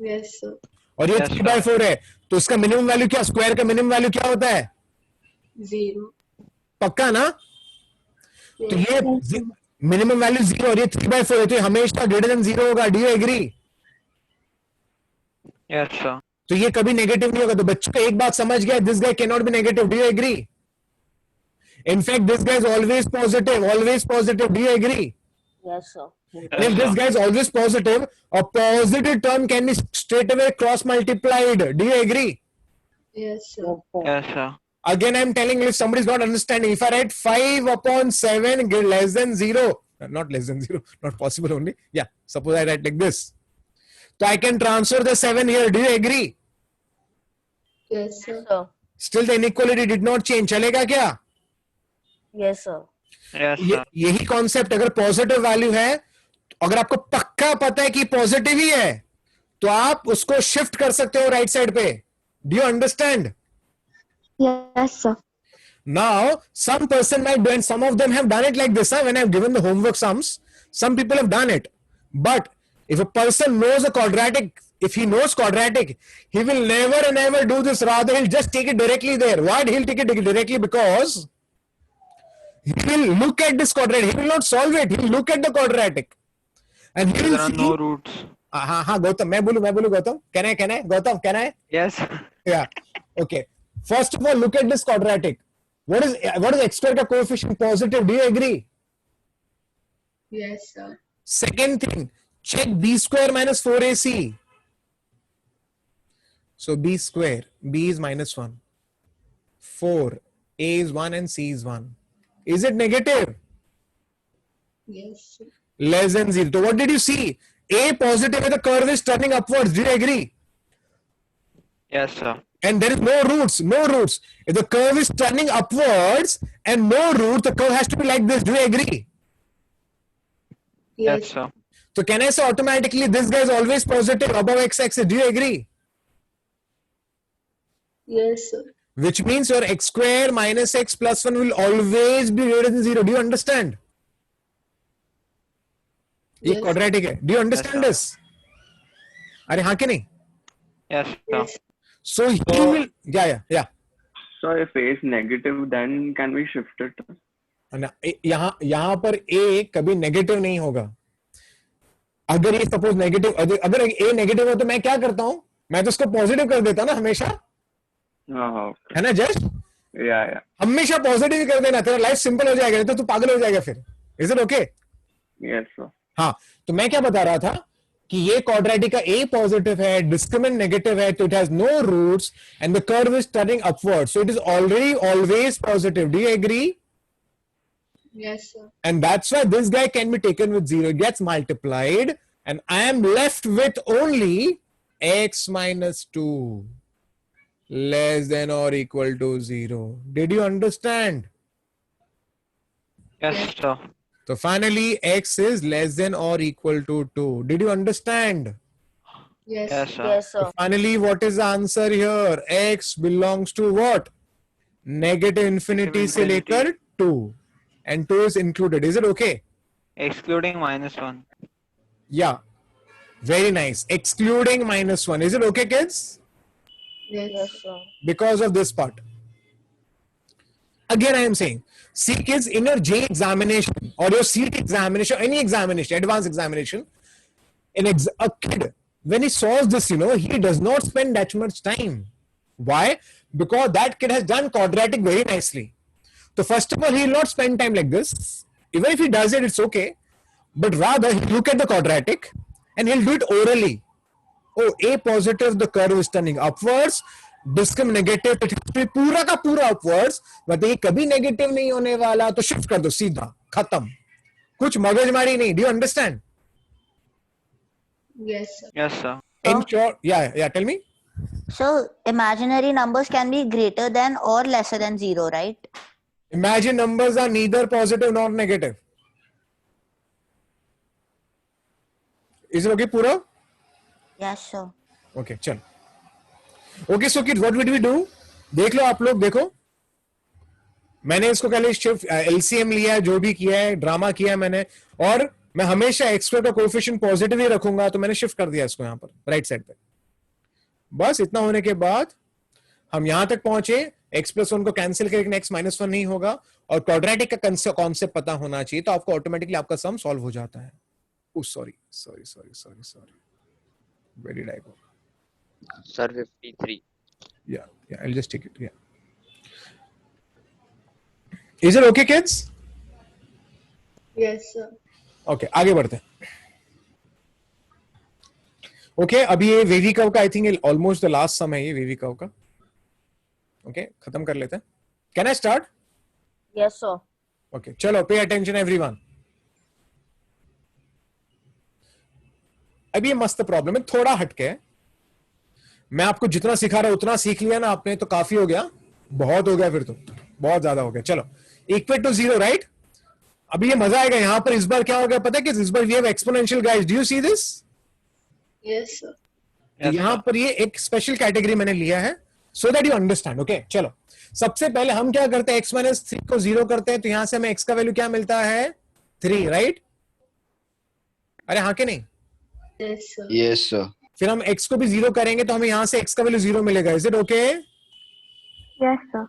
Yes, sir.
और ये
Yes,
3/4 है, तो इसका मिनिमम वैल्यू क्या, स्क्वायर का मिनिमम वैल्यू क्या होता है?
0.
पक्का ना? तो ये मिनिमम वैल्यू 0 और ये 3/4 है, तो ये हमेशा ग्रेटर देन 0 होगा. Do you agree?
Yes, sir.
तो ये कभी नेगेटिव नहीं होगा. तो बच्चों को एक बात समझ गया, this guy can not be negative. Do you agree? In fact, this guy is always positive. Always positive. Do you agree?
Yes, sir.
And if this guy is always positive, a positive term can be straight away cross multiplied. Do you agree?
Yes, sir.
Yes, sir.
Again, I'm telling you, if somebody's not understanding, if I write 5 upon 7 less than 0, not less than 0, not possible only. Yeah, suppose I write like this. So I can transfer the 7 here. Do you agree?
Yes, sir.
Yes, sir.
Still the inequality did not change. चलेगा क्या?
Yes, sir.
Yes, sir.
यही concept. अगर positive value है, अगर आपको पक्का पता है कि पॉजिटिव ही है, तो आप उसको शिफ्ट कर सकते हो राइट साइड पे. Do you understand?
Yes, sir.
Now, some person might do, and some of them have done it like this. When I've given the homework sums, some people have done it. But if a person knows a quadratic, if he knows quadratic, he will never and ever do this. Rather, he'll just take it directly there. Why he'll take it directly? Because he will look at this quadratic. He will not solve it. He will look at the quadratic. And he will
There are
see.
no roots.
हाँ गौतम, मैं बोलूं Gautam. Can I Gautam, can I?
Yes.
Yeah. Okay. First of all, look at this quadratic. What is x square का coefficient? Positive. Do you agree?
Yes, sir.
Second thing, check b square minus 4ac. So b square, b is minus 1. 4, a is 1 and c is 1. Is it negative?
Yes, sir.
Less than 0. So what did you see? A positive and the curve is turning upwards. Do you agree?
Yes, sir.
And there is no roots. No roots. If the curve is turning upwards and no roots, the curve has to be like this. Do you agree?
Yes,
Yes,
sir.
So can I say automatically this guy is always positive above x-axis? Do you agree?
yes, sir.
Which means your x square minus x plus 1 will always be greater than 0. Do you understand? ये
Yes.
quadratic है. Do you understand
Yes,
this? अरे हाँ कि नहीं?
Yes, sir.
Yes.
So he will. Yeah.
So if A is negative, then can we shift it?
यहाँ पर a कभी negative नहीं होगा. अगर ये सपोज नेगेटिव, अगर a नेगेटिव हो तो मैं क्या करता हूँ? मैं तो उसको पॉजिटिव कर देता ना हमेशा.
Okay.
है ना जस्ट?
Yeah.
हमेशा पॉजिटिव ही कर देना, तेरा लाइफ सिंपल हो जाएगा. तो तू पागल हो जाएगा फिर. Is it okay?
Yes, sir.
हाँ, तो मैं क्या बता रहा था कि ये क्वाड्रेटिक का a पॉजिटिव है, डिस्क्रिमिनेंट नेगेटिव है, तो it has no roots and the curve is turning upward, so it is already always positive. Do you agree?
Yes, sir.
And that's why this guy can be taken with 0. It gets multiplied and I am left with only x minus 2 less than or equal to 0. Did you understand?
Yes, sir.
So finally x is less than or equal to 2. Did you understand?
Yes,
Yes, sir.
Yes, sir.
So finally, what is the answer here? X belongs to what? Negative infinity से लेकर 2. And 2 is included. Is it okay?
Excluding minus 1.
Yeah. Very nice. Excluding minus 1. Is it okay, kids?
Yes,
Yes, sir.
Because of this part. Again, I am saying, see kids, in your J examination or your CET examination, or any examination, advanced examination, a kid, when he solves this, he does not spend that much time. Why? Because that kid has done quadratic very nicely. So first of all, he will not spend time like this. Even if he does it, it's okay. But rather, he'll look at the quadratic and he'll do it orally. Oh, A positive, the curve is turning upwards. Discrim negative, पूरा का पूरा upwards. but ये कभी negative नहीं होने वाला, तो shift कर दो सीधा, खत्म. कुछ मगजमारी नहीं. Do you understand?
yes, sir.
Yes, sir.
In short, yeah, tell me.
So imaginary numbers can be greater than or lesser than 0, right?
Imagine numbers are neither positive nor negative. Is it okay, Pura?
Yes, sir.
Okay, चल. Okay, so kids, what did we do? देख लो आप लोग, देखो. मैंने इसको पहले shift LCM लिया है, जो भी किया है, ड्रामा किया है मैंने, और मैं हमेशा x स्क्वायर का कोएफिशिएंट पॉजिटिव ही रखूंगा, तो मैंने शिफ्ट कर दिया इसको यहाँ पर राइट साइड पे. बस इतना होने के बाद हम यहां तक पहुंचे. x प्लस 1 को कैंसिल करके x माइनस 1 नहीं होगा, और क्वाड्रेटिक का कॉन्सेप्ट पता होना चाहिए, तो आपको ऑटोमेटिकली आपका सम सॉल्व हो जाता है. सॉरी, वेरी डायगो.
Sir, 53.
Yeah, I'll just take it. Yeah. Is it okay, kids?
Yes, sir.
Okay, आगे बढ़ते हैं. Okay, अभी ये वेवी कर्व का I think almost the last sum है ये वेवी कर्व का. Okay, खत्म कर लेते हैं. Can I start?
Yes, sir.
Okay, चलो पे अटेंशन एवरीवन. अभी ये मस्त प्रॉब्लम है, थोड़ा हटके है. मैं आपको जितना सिखा रहा हूं उतना सीख लिया ना आपने तो काफी हो गया, बहुत हो गया फिर तो बहुत ज्यादा हो गया. चलो इक्वल टू 0 राइट. अभी ये मजा आएगा. यहां पर इस बार क्या हो गया पता है कि इस बार we have exponential guys. Do you see this?
Yes, sir.
Yes,
यहां
sir.
पर ये एक स्पेशल कैटेगरी मैंने लिया है so that you understand. Okay चलो सबसे पहले हम क्या करते हैं, x माइनस 3 को 0 करते हैं तो यहां से हमें x का वैल्यू क्या मिलता है 3 राइट. अरे हाँ के नहीं.
Yes, sir.
Yes, sir.
फिर हम x को भी 0 करेंगे तो हमें यहां से x का वैल्यू 0 मिलेगा. Is it okay?
Yes, sir.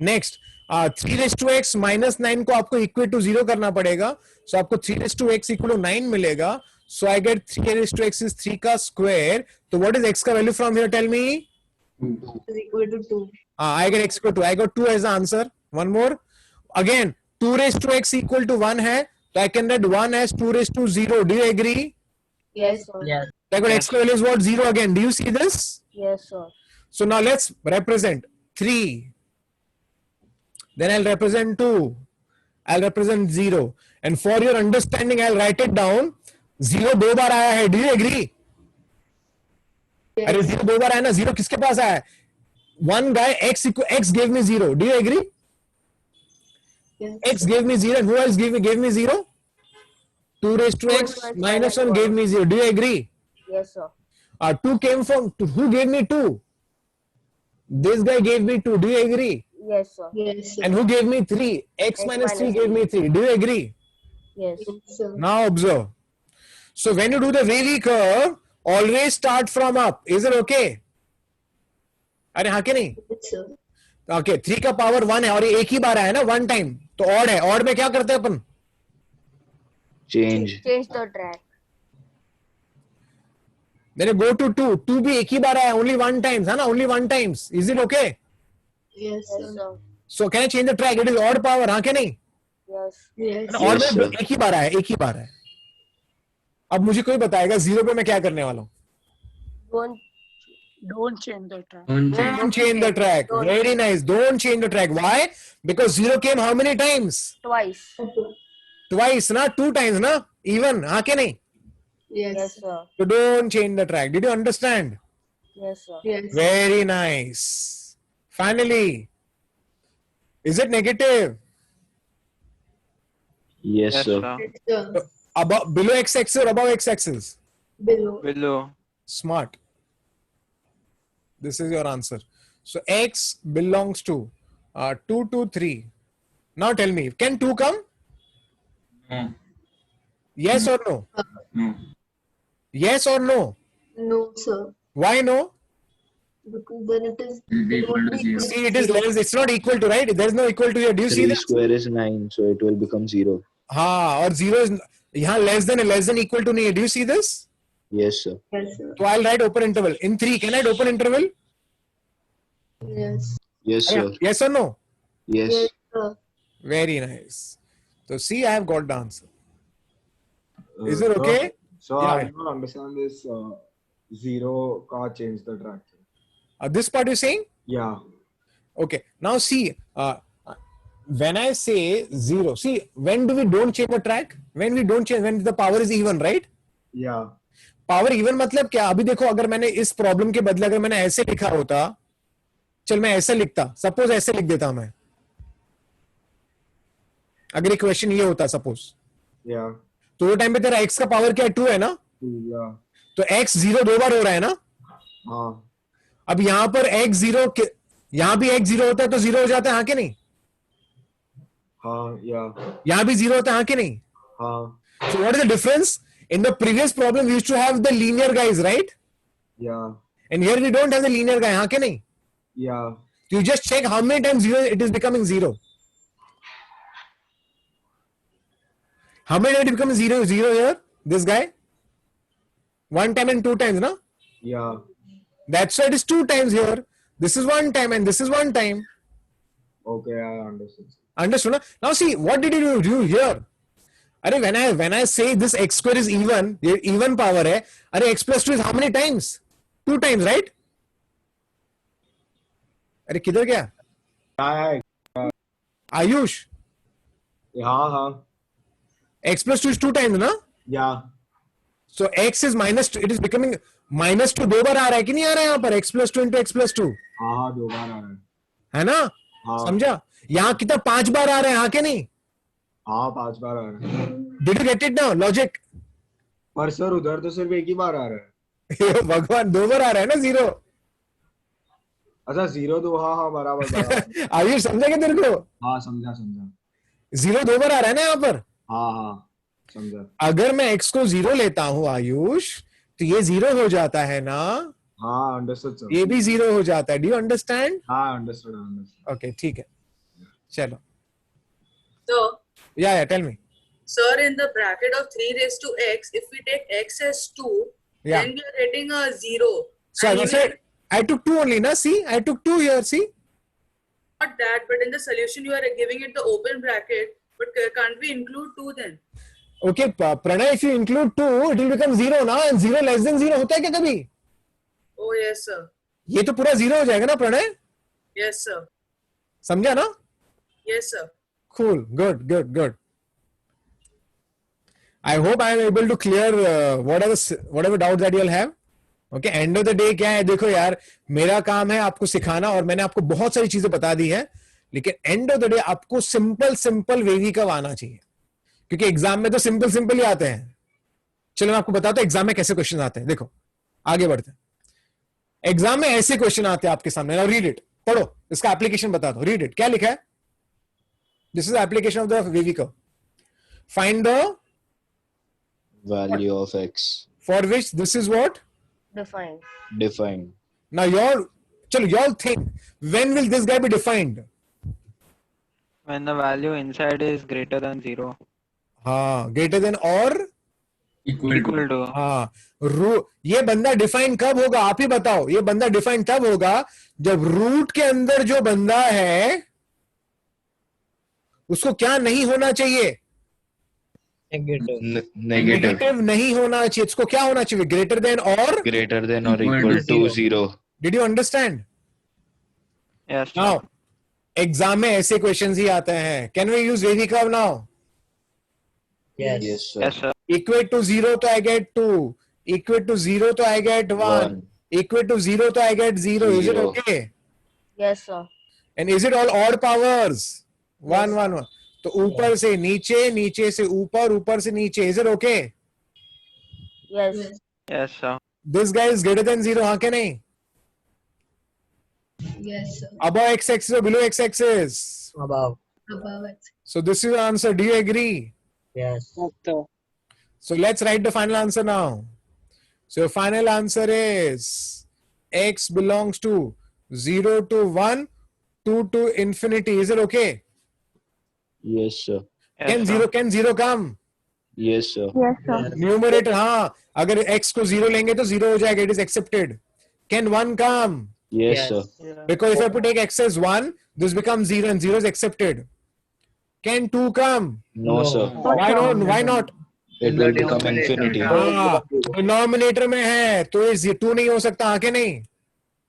Next 3 minus 9 को आपको इक्वल टू 0 करना पड़ेगा. सो आपको 3 इक्वल टू 9 मिलेगा. सो आई गेट 3 इज 3 का स्क्वायर. तो व्हाट इज x का value from here? Tell me.
Is equal to 2.
I get x equal to 2. I got 2 as the answer. One more. Again 2 equal to 1 है तो I can write 1 as 2 Do you agree?
Yes, sir.
Yes.
I got x value is what? 0 again. Do you see this?
Yes, sir.
So now let's represent 3. Then I'll represent 2. I'll represent 0. And for your understanding, I'll write it down. 0 दो बार आया है. Do you agree? अरे 0 दो बार आया ना. 0 किसके पास आया है? One guy x gave me 0. Do you agree?
Yes.
X gave me 0. And who else gave me 0? 2 x minus 1 gave me 0. Do you agree?
Yes, sir.
2 came from, who gave me 2? This guy gave me 2. Do you agree?
Yes, sir.
Yes, sir.
And who gave me 3? X minus 3 gave me 3. Do you agree?
Yes.
Yes, sir.
Now observe. So when you do the wavy curve, always start from up. Is it okay? अरे हाँ के नहीं?
Yes, sir.
Okay 3 का power 1 है और ये एक ही बार आया ना वन टाइम तो ऑड है. ऑड में क्या करते हैं अपन?
Change.
Change the track.
Then you go to 2. 2 भी एक ही बार आया only one times है ना, only one times. Is it okay?
Yes,
Yes,
sir.
sir.
So can I change the track? It is odd power हाँ के नहीं?
Yes.
Yes.
और
Yes,
में
sir.
एक ही बार आया, एक ही बार है. अब मुझे कोई बताएगा 0 पे मैं क्या करने वाला हूँ?
Don't change the track.
Don't change the track. Very nice. Don't change the track. Why? Because 0 came how many times?
Twice.
Twice ना, 2 times ना, even हाँ के नहीं?
Yes.
Yes, sir.
So don't change the track. Did you understand?
Yes, sir.
Yes.
Very nice. Finally, is it negative?
Yes,
Yes,
sir.
sir.
Yes, sir.
Above, below x-axis or above x-axis?
Below.
Below.
Smart. This is your answer. So x belongs to 2 to 3. Now tell me, can 2 come?
No.
Yes or no?
No.
Yes or no?
No, sir.
Why no?
Because then it is
Will be equal to 0.
See, it is less. It's not equal to, right? There is no equal to here. Do you see
3
this?
square is 9, so it will become 0.
हाँ, और 0 is यहाँ less than equal to नहीं है. Do you see this?
Yes, sir.
Yes, sir.
So I'll write open interval. In 3, can I write open interval?
Yes.
Yes, sir.
Yes or no?
Yes.
Yes, sir.
Very nice. So see, I have got the answer. Is it okay?
So
Yeah.
I don't understand this 0 car change the track.
This part you're saying?
Yeah.
Okay. Now see, when I say 0, see, when do we don't change the track? When we don't change, when the power is even, right?
Yeah.
Power even मतलब क्या? अभी देखो, अगर मैंने इस problem के बदले अगर मैंने ऐसे लिखा होता, चल मैं ऐसे लिखता, सपोज ऐसे लिख देता मैं, अगर ये क्वेश्चन ये होता सपोज,
Yeah.
तो वो टाइम पे तेरा x का पावर क्या 2 है ना,
2, yeah.
तो x 0 दो बार हो रहा है ना.
हाँ.
अब यहां पर x 0, यहां भी x 0 होता है तो 0 हो जाता है, हाँ कि नहीं?
हाँ. Yeah.
यहां भी 0 होता है, हाँ कि नहीं?
हाँ.
So what is the difference? In the previous problem we used to have the linear guys, right?
Yeah.
And here we don't have the linear guy, हाँ कि नहीं?
Yeah.
You just check how many times 0 it is becoming 0. How many times it becomes 0 here? This guy? 1 time and 2 times, na?
Yeah.
That's why it is 2 times here. This is 1 time and this is 1 time.
Okay, I understood.
Understood? Now see, what did you do here? Arey, when I say this x square is even, ये even power है. Arey, x plus 2 is how many times? 2 times, right? अरे किधर गया?
Yeah,
Ayush,
हाँ.
x plus 2 is 2 times, ना?
Yeah.
So x is minus 2. It is becoming minus 2 दो बार आ रहा है कि नहीं आ रहा है यहाँ पर? x plus 2 into x plus 2.
हाँ, 2 बार आ रहा है.
है ना?
हाँ.
समझा? यहाँ कितना 5 बार आ रहा है, हाँ के नहीं?
हाँ, 5 बार आ रहा है.
Did you get it now? Logic.
पर सर उधर तो सिर्फ एक ही बार आ रहा है.
भगवान, 2 बार आ रहा है ना 0.
अच्छा 0 2 हाँ बराबर.
आयुष समझा क्या तेरे को?
हाँ समझा.
0 2 बार आ रहा है ना यहाँ पर.
हाँ समझा.
अगर मैं x को 0 लेता हूँ आयुष, तो ये 0 हो जाता है ना?
हाँ अंडरस्टूड सर.
ये भी 0 हो जाता है. Do you understand?
हाँ अंडरस्टूड.
ओके, ठीक है, चलो.
So,
yeah tell me.
sir, in the bracket of 3 raised to x, if we take x as 2,
Yeah.
then we are getting a 0.
So
And
I
even
said I took 2 only, na? See, I took 2 here. See.
not that, but in the solution you are giving it the open bracket, but can't we include 2 then?
Okay, Pranay, if you include 2, it will become 0 now, and 0 less than 0 होता है क्या कभी?
Oh yes, sir.
ये तो पूरा 0 हो जाएगा ना प्रणय?
Yes, sir.
समझा ना?
Yes, sir.
Cool, good. I hope I am able to clear whatever doubts that you all have. Okay, end of the day क्या है, देखो यार, मेरा काम है आपको सिखाना, और मैंने आपको बहुत सारी चीजें बता दी है, लेकिन एंड ऑफ द डे आपको सिंपल वेवी का आना चाहिए, क्योंकि एग्जाम में तो सिंपल ही आते हैं. चलो मैं आपको बताता हूं एग्जाम में कैसे क्वेश्चन आते हैं. देखो, आगे बढ़ते हैं. एग्जाम में ऐसे क्वेश्चन आते हैं आपके सामने. नाउ रीड इट, पढ़ो, इसका एप्लीकेशन बता दो. रीड इट, क्या लिखा है? This is application of the wavy curve. Find the
Value of x
for which this is what
Define.
defined.
now y'all think, when will this guy be defined?
When the value inside is greater than 0.
greater than or
Equal to.
ये बंदा define कब होगा? आप ही बताओ. ये बंदा define तब होगा जब रूट के अंदर जो बंदा है उसको क्या नहीं होना चाहिए?
Negative.
नेगेटिव नहीं होना चाहिए. इसको क्या होना चाहिए? ग्रेटर देन और
Greater than or equal to 0.
Did you understand?
Yes.
Now exam में ऐसे क्वेश्चंस ही आते हैं. Can we use wavy curve now?
Yes sir.
Yes, sir.
Equate to 0 तो आई गेट 2, इक्वेट टू 0 तो आई गेट 1, इक्वेट टू 0 तो I get 0. Is it
0.
Okay?
Yes, sir.
And is it all odd powers? 1 1 1. तो ऊपर से नीचे, नीचे से ऊपर, ऊपर से नीचे. Is it okay?
Yes.
Yes, sir.
This guy is greater than 0, हाँ के नहीं?
Yes, sir.
above x axis or below x axis?
Above.
Above x.
So this is the answer. Do you agree?
Yes.
So let's write the final answer now. So your final answer is x belongs to 0 to 1, 2 to infinity. Is it okay?
Yes sir.
Yes, sir.
Can 0 come?
Yes sir.
Yes, sir.
Numerator, हाँ, अगर x को 0 लेंगे तो 0 हो जाएगा. It is accepted. Can 1 come?
Yes sir.
Because if I put x as 1, this becomes 0 and 0 is accepted. Can 2 come?
No sir.
Why not? Why not?
It will become infinity.
हाँ, denominator में है तो ये 2 नहीं हो सकता, आके नहीं.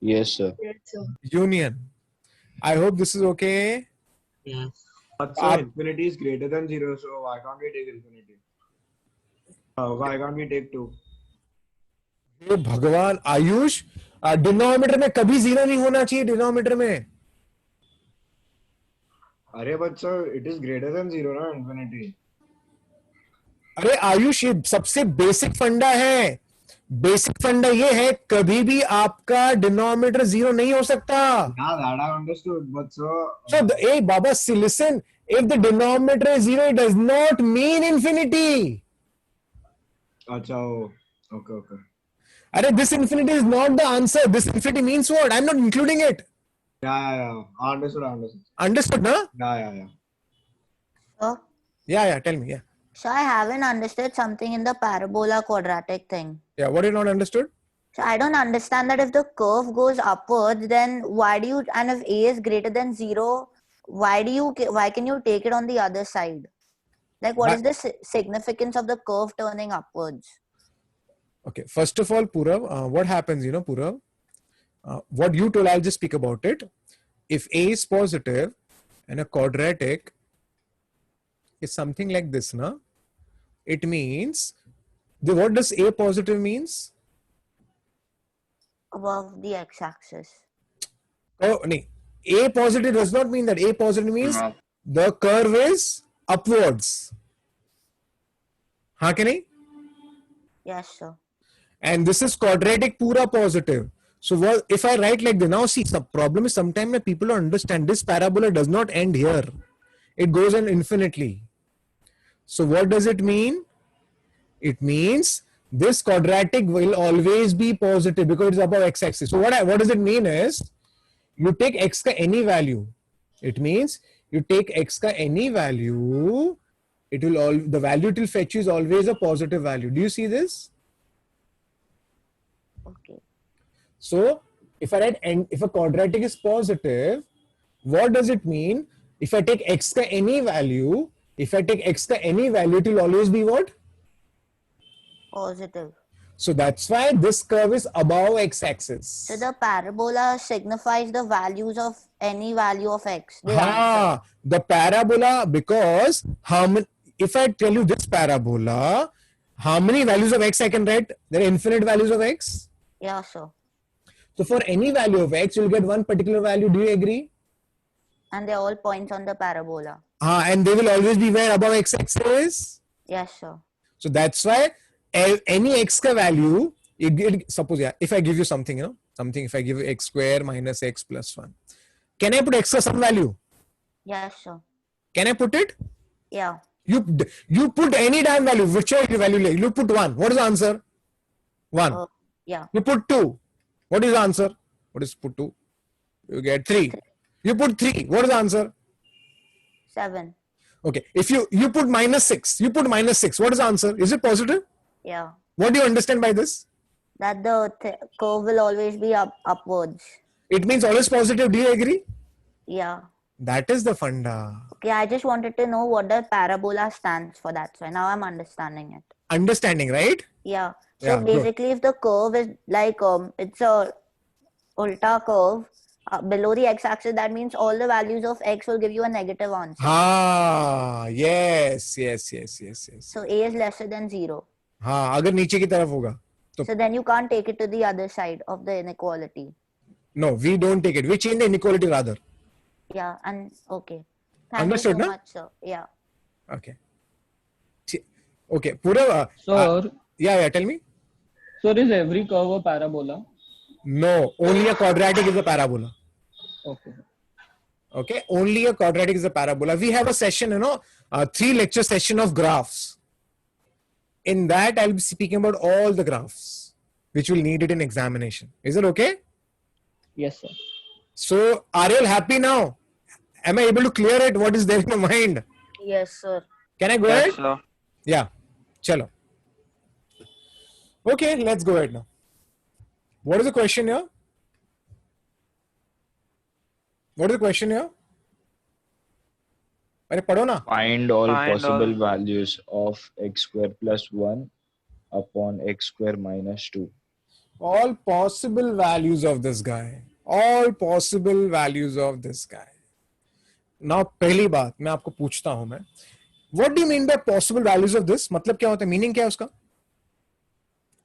Yes sir.
Yes, sir.
Union. I hope this is okay.
Yes.
But so infinity is greater than 0, so why can't we take infinity? Why can't we take 2?
हे भगवान, आयुष, डिनोमिनेटर में कभी 0 नहीं होना चाहिए. डिनोमिनेटर में
अरे but sir, it is greater than 0 ना infinity.
अरे आयुष, ये सबसे बेसिक फंडा है. बेसिक फंडा ये है, कभी भी आपका डिनोमिनेटर 0 नहीं हो सकता.
Yeah, that I understood, but so
So, hey Baba, see, listen. If the denominator is 0, it does not mean infinity.
अच्छा okay.
अरे, this infinity is not the answer. This infinity means what? I'm not including it.
Yeah. Understood.
Understood, na?
Yeah.
So,
Yeah. Tell me. Yeah.
so I haven't understood something in the parabola quadratic thing.
Yeah. What did you not understood?
So I don't understand that if the curve goes upwards, then why do you, and if A is greater than 0, why can you take it on the other side? Like, what is the significance of the curve turning upwards?
Okay, first of all, Purav, what happens, Purav? What you told, I'll just speak about it. If A is positive and a quadratic is something like this, na? It means, what does A positive means?
Above the x-axis.
Oh, no. A positive does not mean that. A positive means
Up.
the curve is upwards. हाँ कि नहीं?
Yes, sir.
And this is quadratic pura positive. So what if I write like this? Now see, the problem is sometimes people don't understand this parabola does not end here. It goes on infinitely. So what does it mean? It means this quadratic will always be positive because it's above x-axis. So what does it mean is, you take x ka any value. It means you take x ka any value, the value it will fetch you is always a positive value. Do you see this?
Okay.
So if I write if a quadratic is positive, what does it mean? If I take x ka any value, it will always be what?
Positive.
So that's why this curve is above x-axis.
So the parabola signifies the values of any value of x. The answer.
The parabola, because if I tell you this parabola, how many values of x I can write? There are infinite values of x.
Yeah, sir.
So for any value of x, you'll get one particular value. Do you agree?
And they're all points on the parabola.
And they will always be where? Above x-axis.
Yes, sir.
So that's why any x ka value, suppose, if I give you something, if I give you x square minus x plus 1, can I put x ka some value?
Yes, sir.
Can I put it?
Yeah.
You put any damn value, whichever value you put 1. What is the answer? 1.
Yeah.
You put 2. What is the answer? What is put 2? You get 3. You put 3. What is the answer?
7.
Okay. If you put minus 6, what is the answer? Is it positive?
Yeah.
What do you understand by this?
That the curve will always be upwards.
It means always positive. Do you agree?
Yeah.
That is the funda.
Okay, I just wanted to know what the parabola stands for. That's why now I'm understanding it.
Understanding, right?
Yeah. So
Yeah, good.
basically, if the curve is like it's a ulta curve below the x-axis, that means all the values of x will give you a negative answer.
Yes.
So a is lesser than 0.
अगर नीचे की तरफ होगा.
So then you can't take it to the other side of the inequality.
No, we don't take it. We change the inequality rather.
Yeah, and okay. Thank
Understood,
you so
na?
much, sir. Yeah.
Okay. Okay. Pura.
Sir,
Yeah. Tell me.
sir, is every curve a parabola?
No, only a quadratic is a parabola.
Okay.
Okay, only a quadratic is a parabola. We have a session, 3-lecture session of graphs. In that, I'll be speaking about all the graphs, which will need it in examination. Is it okay?
Yes, sir.
So, are you all happy now? Am I able to clear it? What is there in your mind?
Yes, sir.
Can I go
Yes,
ahead?
sir.
Yeah. Chalo. Okay, let's go ahead now. What is the question here? अरे पढ़ो ना.
Find all
Find
possible
all-
values of x square plus 1 upon x square minus 2.
All possible values of this guy. All possible values of this guy. Now, पहली बात मैं आपको पूछता हूं मैं. What do you mean by possible values of this? मतलब क्या होता है? Meaning क्या है उसका?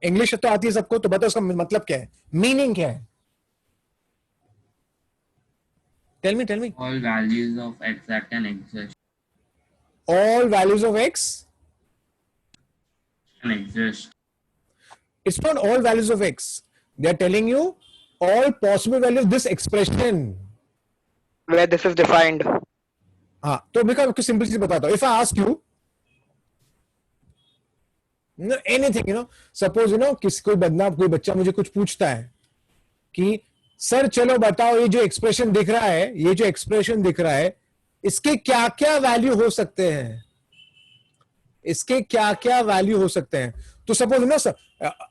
इंग्लिश तो आती है सबको, तो बताओ उसका मतलब क्या है? Meaning क्या है? Tell me.
All values of x that can exist
All values of x.
can exist.
It's not all values of x. They are telling you all possible values of this expression.
Where this is defined.
हाँ, तो मैं आपको simple चीज बताता हूँ. If I ask you, anything, suppose, कोई बदनाम कोई बच्चा मुझे कुछ पूछता है कि सर चलो बताओ ये जो एक्सप्रेशन दिख रहा है, इसके क्या क्या वैल्यू हो सकते हैं, So suppose, you know, sir,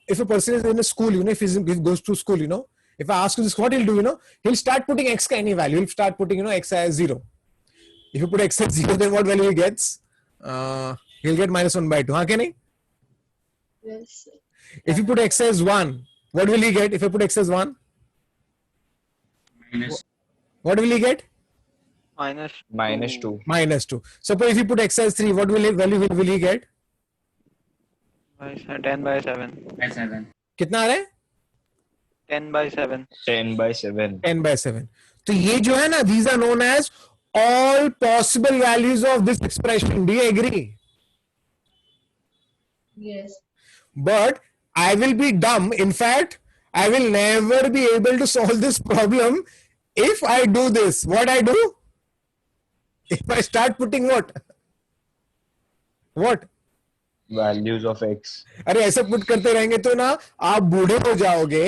if a person is in a school, you know, if he goes to school, you know, if I ask you this, what he'll do, you know, he'll start putting x any value. He'll start putting, you know, x as 0. If you put x as 0, then what value he gets? He'll get -1/2. Huh, can he?
Yes, sir.
If you put x as 1, what will he get? If I put x as 1,
Minus
what will he get?
minus
-2.
-2. Suppose if you put x as 3, what value will he get?
10/7.
by 7.
कितना आ रहा है?
10/7.
10/7.
10/7. तो ये जो है ना, these are known as all possible values of this expression. Do you agree?
Yes.
But I will be dumb. In fact, I will never be able to solve this problem if I do this. What I do? If I start putting what? What?
Values of x.
अरे ऐसा put करते रहेंगे तो ना आप बूढ़े हो जाओगे,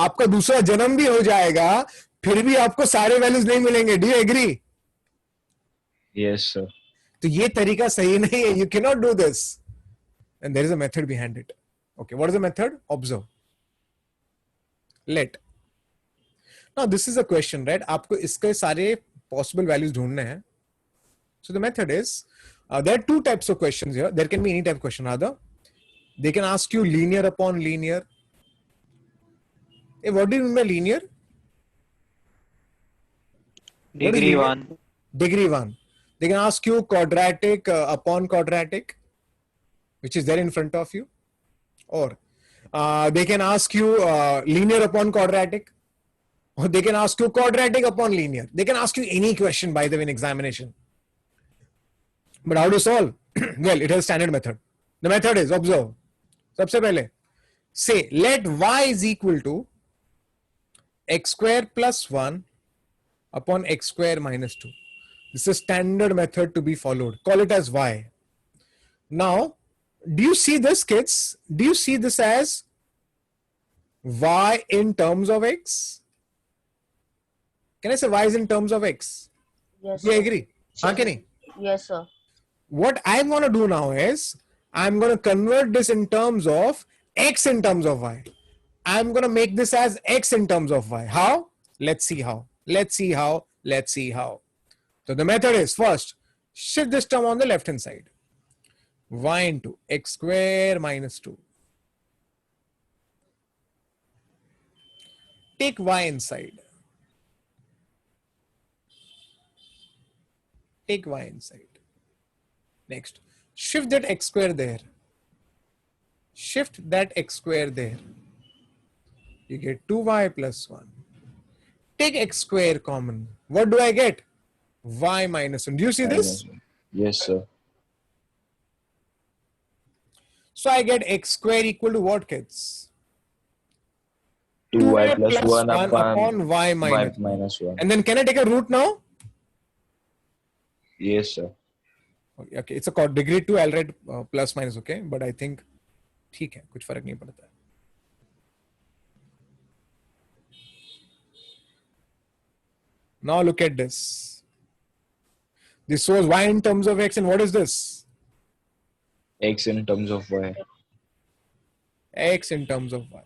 आपका दूसरा जन्म भी हो जाएगा, फिर भी आपको सारे वैल्यूज नहीं मिलेंगे. Do you agree?
Yes, sir.
तो ये तरीका सही नहीं है. You cannot do this. And there is a method behind it. Okay, what is the method? Observe. Let. Now this is a question, right? आपको इसके सारे possible values ढूंढने हैं. So the method is, there are two types of questions here. There can be any type of question rather. They can ask you linear upon linear. Hey, what do you mean by linear? What is
Degree
linear?
1.
Degree 1. They can ask you quadratic upon quadratic, which is there in front of you. Or they can ask you linear upon quadratic. Or they can ask you quadratic upon linear. They can ask you any question, by the way, in examination. But how to solve? Well, it has a standard method. The method is, observe. सबसे पहले, say, let y is equal to x square plus 1 upon x square minus 2. This is a standard method to be followed. Call it as y. Now, do you see this, kids? Do you see this as y in terms of x? Can I say y is in terms of x?
Yes,
Do you
sir.
agree? Huh, Kenny?
Yes, sir.
What I'm going to do now is, I'm going to convert this in terms of x in terms of y. I'm going to make this as x in terms of y. How? Let's see how. Let's see how. Let's see how. So the method is, first, shift this term on the left hand side. Y into x square minus 2. Take y inside. Take y inside. Next, shift that x square there. Shift that x square there. You get 2y plus 1. Take x square common. What do I get? Y minus 1. Do you see this?
Yes, sir.
So I get x square equal to what, kids?
2y plus 1
upon y minus
1.
And then can I take a root now?
Yes, sir.
Okay, it's a degree 2. I'll write plus minus, okay? But I think ठीक है, कुछ फर्क नहीं पड़ता है. Now look at this. This was y in terms of x, and what is this?
X in terms of y.
X in terms of y.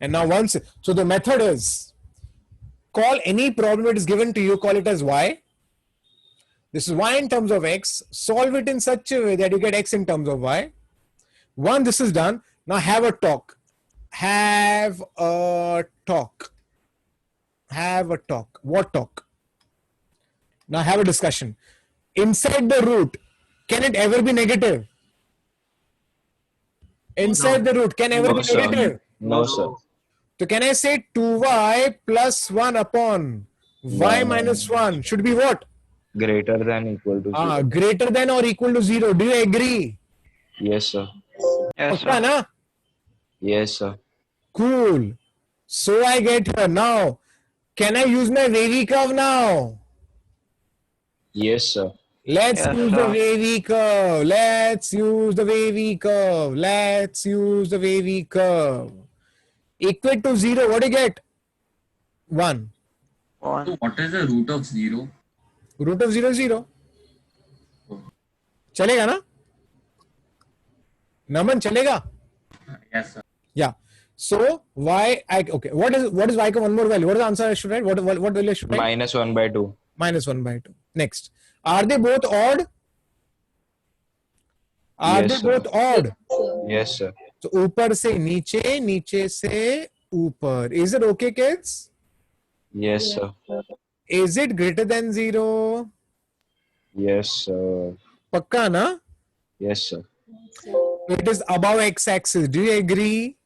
And now once, so the method is, call any problem that is given to you, call it as y. This is y in terms of x. Solve it in such a way that you get x in terms of y. Once this is done, now have a talk. Have a talk. Have a talk. What talk? Now have a discussion. Inside the root, can it ever be negative? Inside the root, can ever be
sir.
negative?
No, sir.
So can I say 2y plus 1 upon y minus 1 should be what?
Greater than equal to 0.
Greater than or equal to 0. Do you agree?
Yes, sir.
Yes,
Okay,
sir.
na?
Yes, sir.
Cool. So I get here. Now, can I use my wavy curve now?
Yes, sir.
Let's
Yes,
use the
sir.
wavy curve. Let's use the wavy curve. Let's use the wavy curve. Equate to 0. What do you get? 1.
So what is the root of 0?
Root of 0 is 0. चलेगा ना? Naman chalega?
Yes, sir.
Yeah. So y okay. What is y का one more value? What is the answer I should write? What value I should write?
minus 1 by 2.
Minus 1 by 2. Next. Are they both odd? Are
Yes,
they
sir.
both odd?
Yes, sir.
So ऊपर से नीचे, नीचे से ऊपर. Is it okay, kids?
Yes, sir.
Is it greater than 0?
Yes, sir.
Pakka na?
Yes, sir.
So it is above x-axis. Do you agree?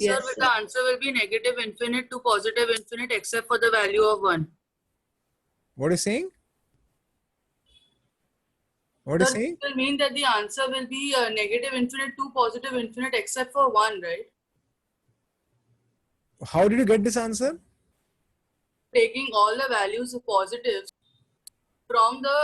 Sir,
Yes,
but
sir.
the answer will be negative infinite to positive infinite except for the value of 1.
What is saying? What is
Sir,
saying?
this will mean that the answer will be negative infinite to positive infinite except for 1, right?
How did you get this answer?
Taking all the values of positives from the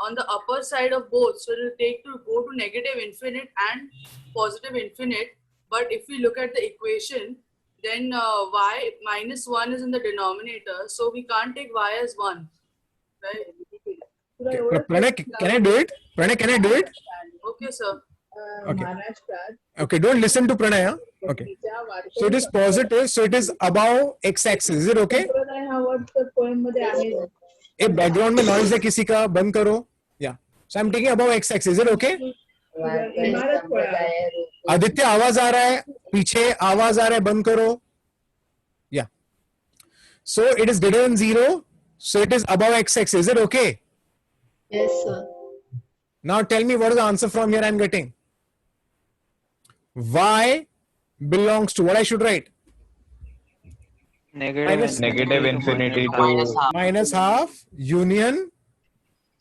on the upper side of both, so it will take to go to negative infinite and positive infinite. But if we look at the equation, then y minus 1 is in the denominator, so we can't take y as 1, right?
Okay. Pranay, can I do it? Pranay, can I do it?
Okay, sir.
Okay. Okay, don't listen to Pranay. Huh? Okay. So it is positive, so it is above x-axis. Is it okay? ए background में noise है किसी का, बंद करो. Yeah so I am taking above x axis. Is it okay? Aditya आवाज आ रहा है पीछे, आवाज आ रहा है, बंद करो. Yeah so it is greater than 0, so it is above x axis. Is it okay?
Yes, sir.
Now tell me what is the answer from here I am getting. Y belongs to what I should write?
Negative infinity to
Minus half union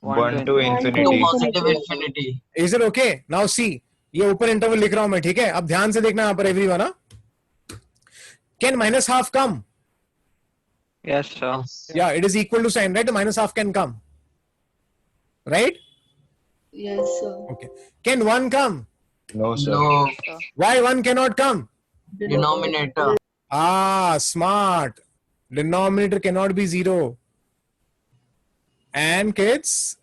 1 to infinity.
Positive infinity.
Is it okay? Now see, ये ऊपर interval लिख रहा हूं मैं, ठीक है? अब ध्यान से देखना यहाँ पर everyone. Can minus half come?
Yes, sir.
Yeah, it is equal to sign, right? The minus half can come, right?
Yes, sir.
Okay. Can 1 come?
No, sir.
No.
Why 1 cannot come?
Denominator.
Ah, smart. Denominator cannot be 0. And kids,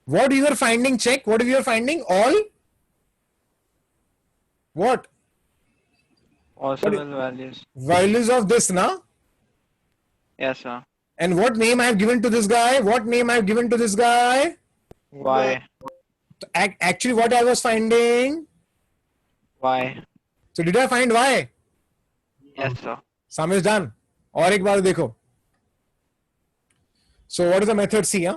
what you are finding? Check. What you are finding? All? What?
Possible values.
Values of this, na?
Yes, sir.
And what name I have given to this guy? What name I have given to this guy?
Why?
Actually, what I was finding?
Why?
So did I find y?
Yes, sir.
Sum is done. और एक बार देखो. So what is the method C?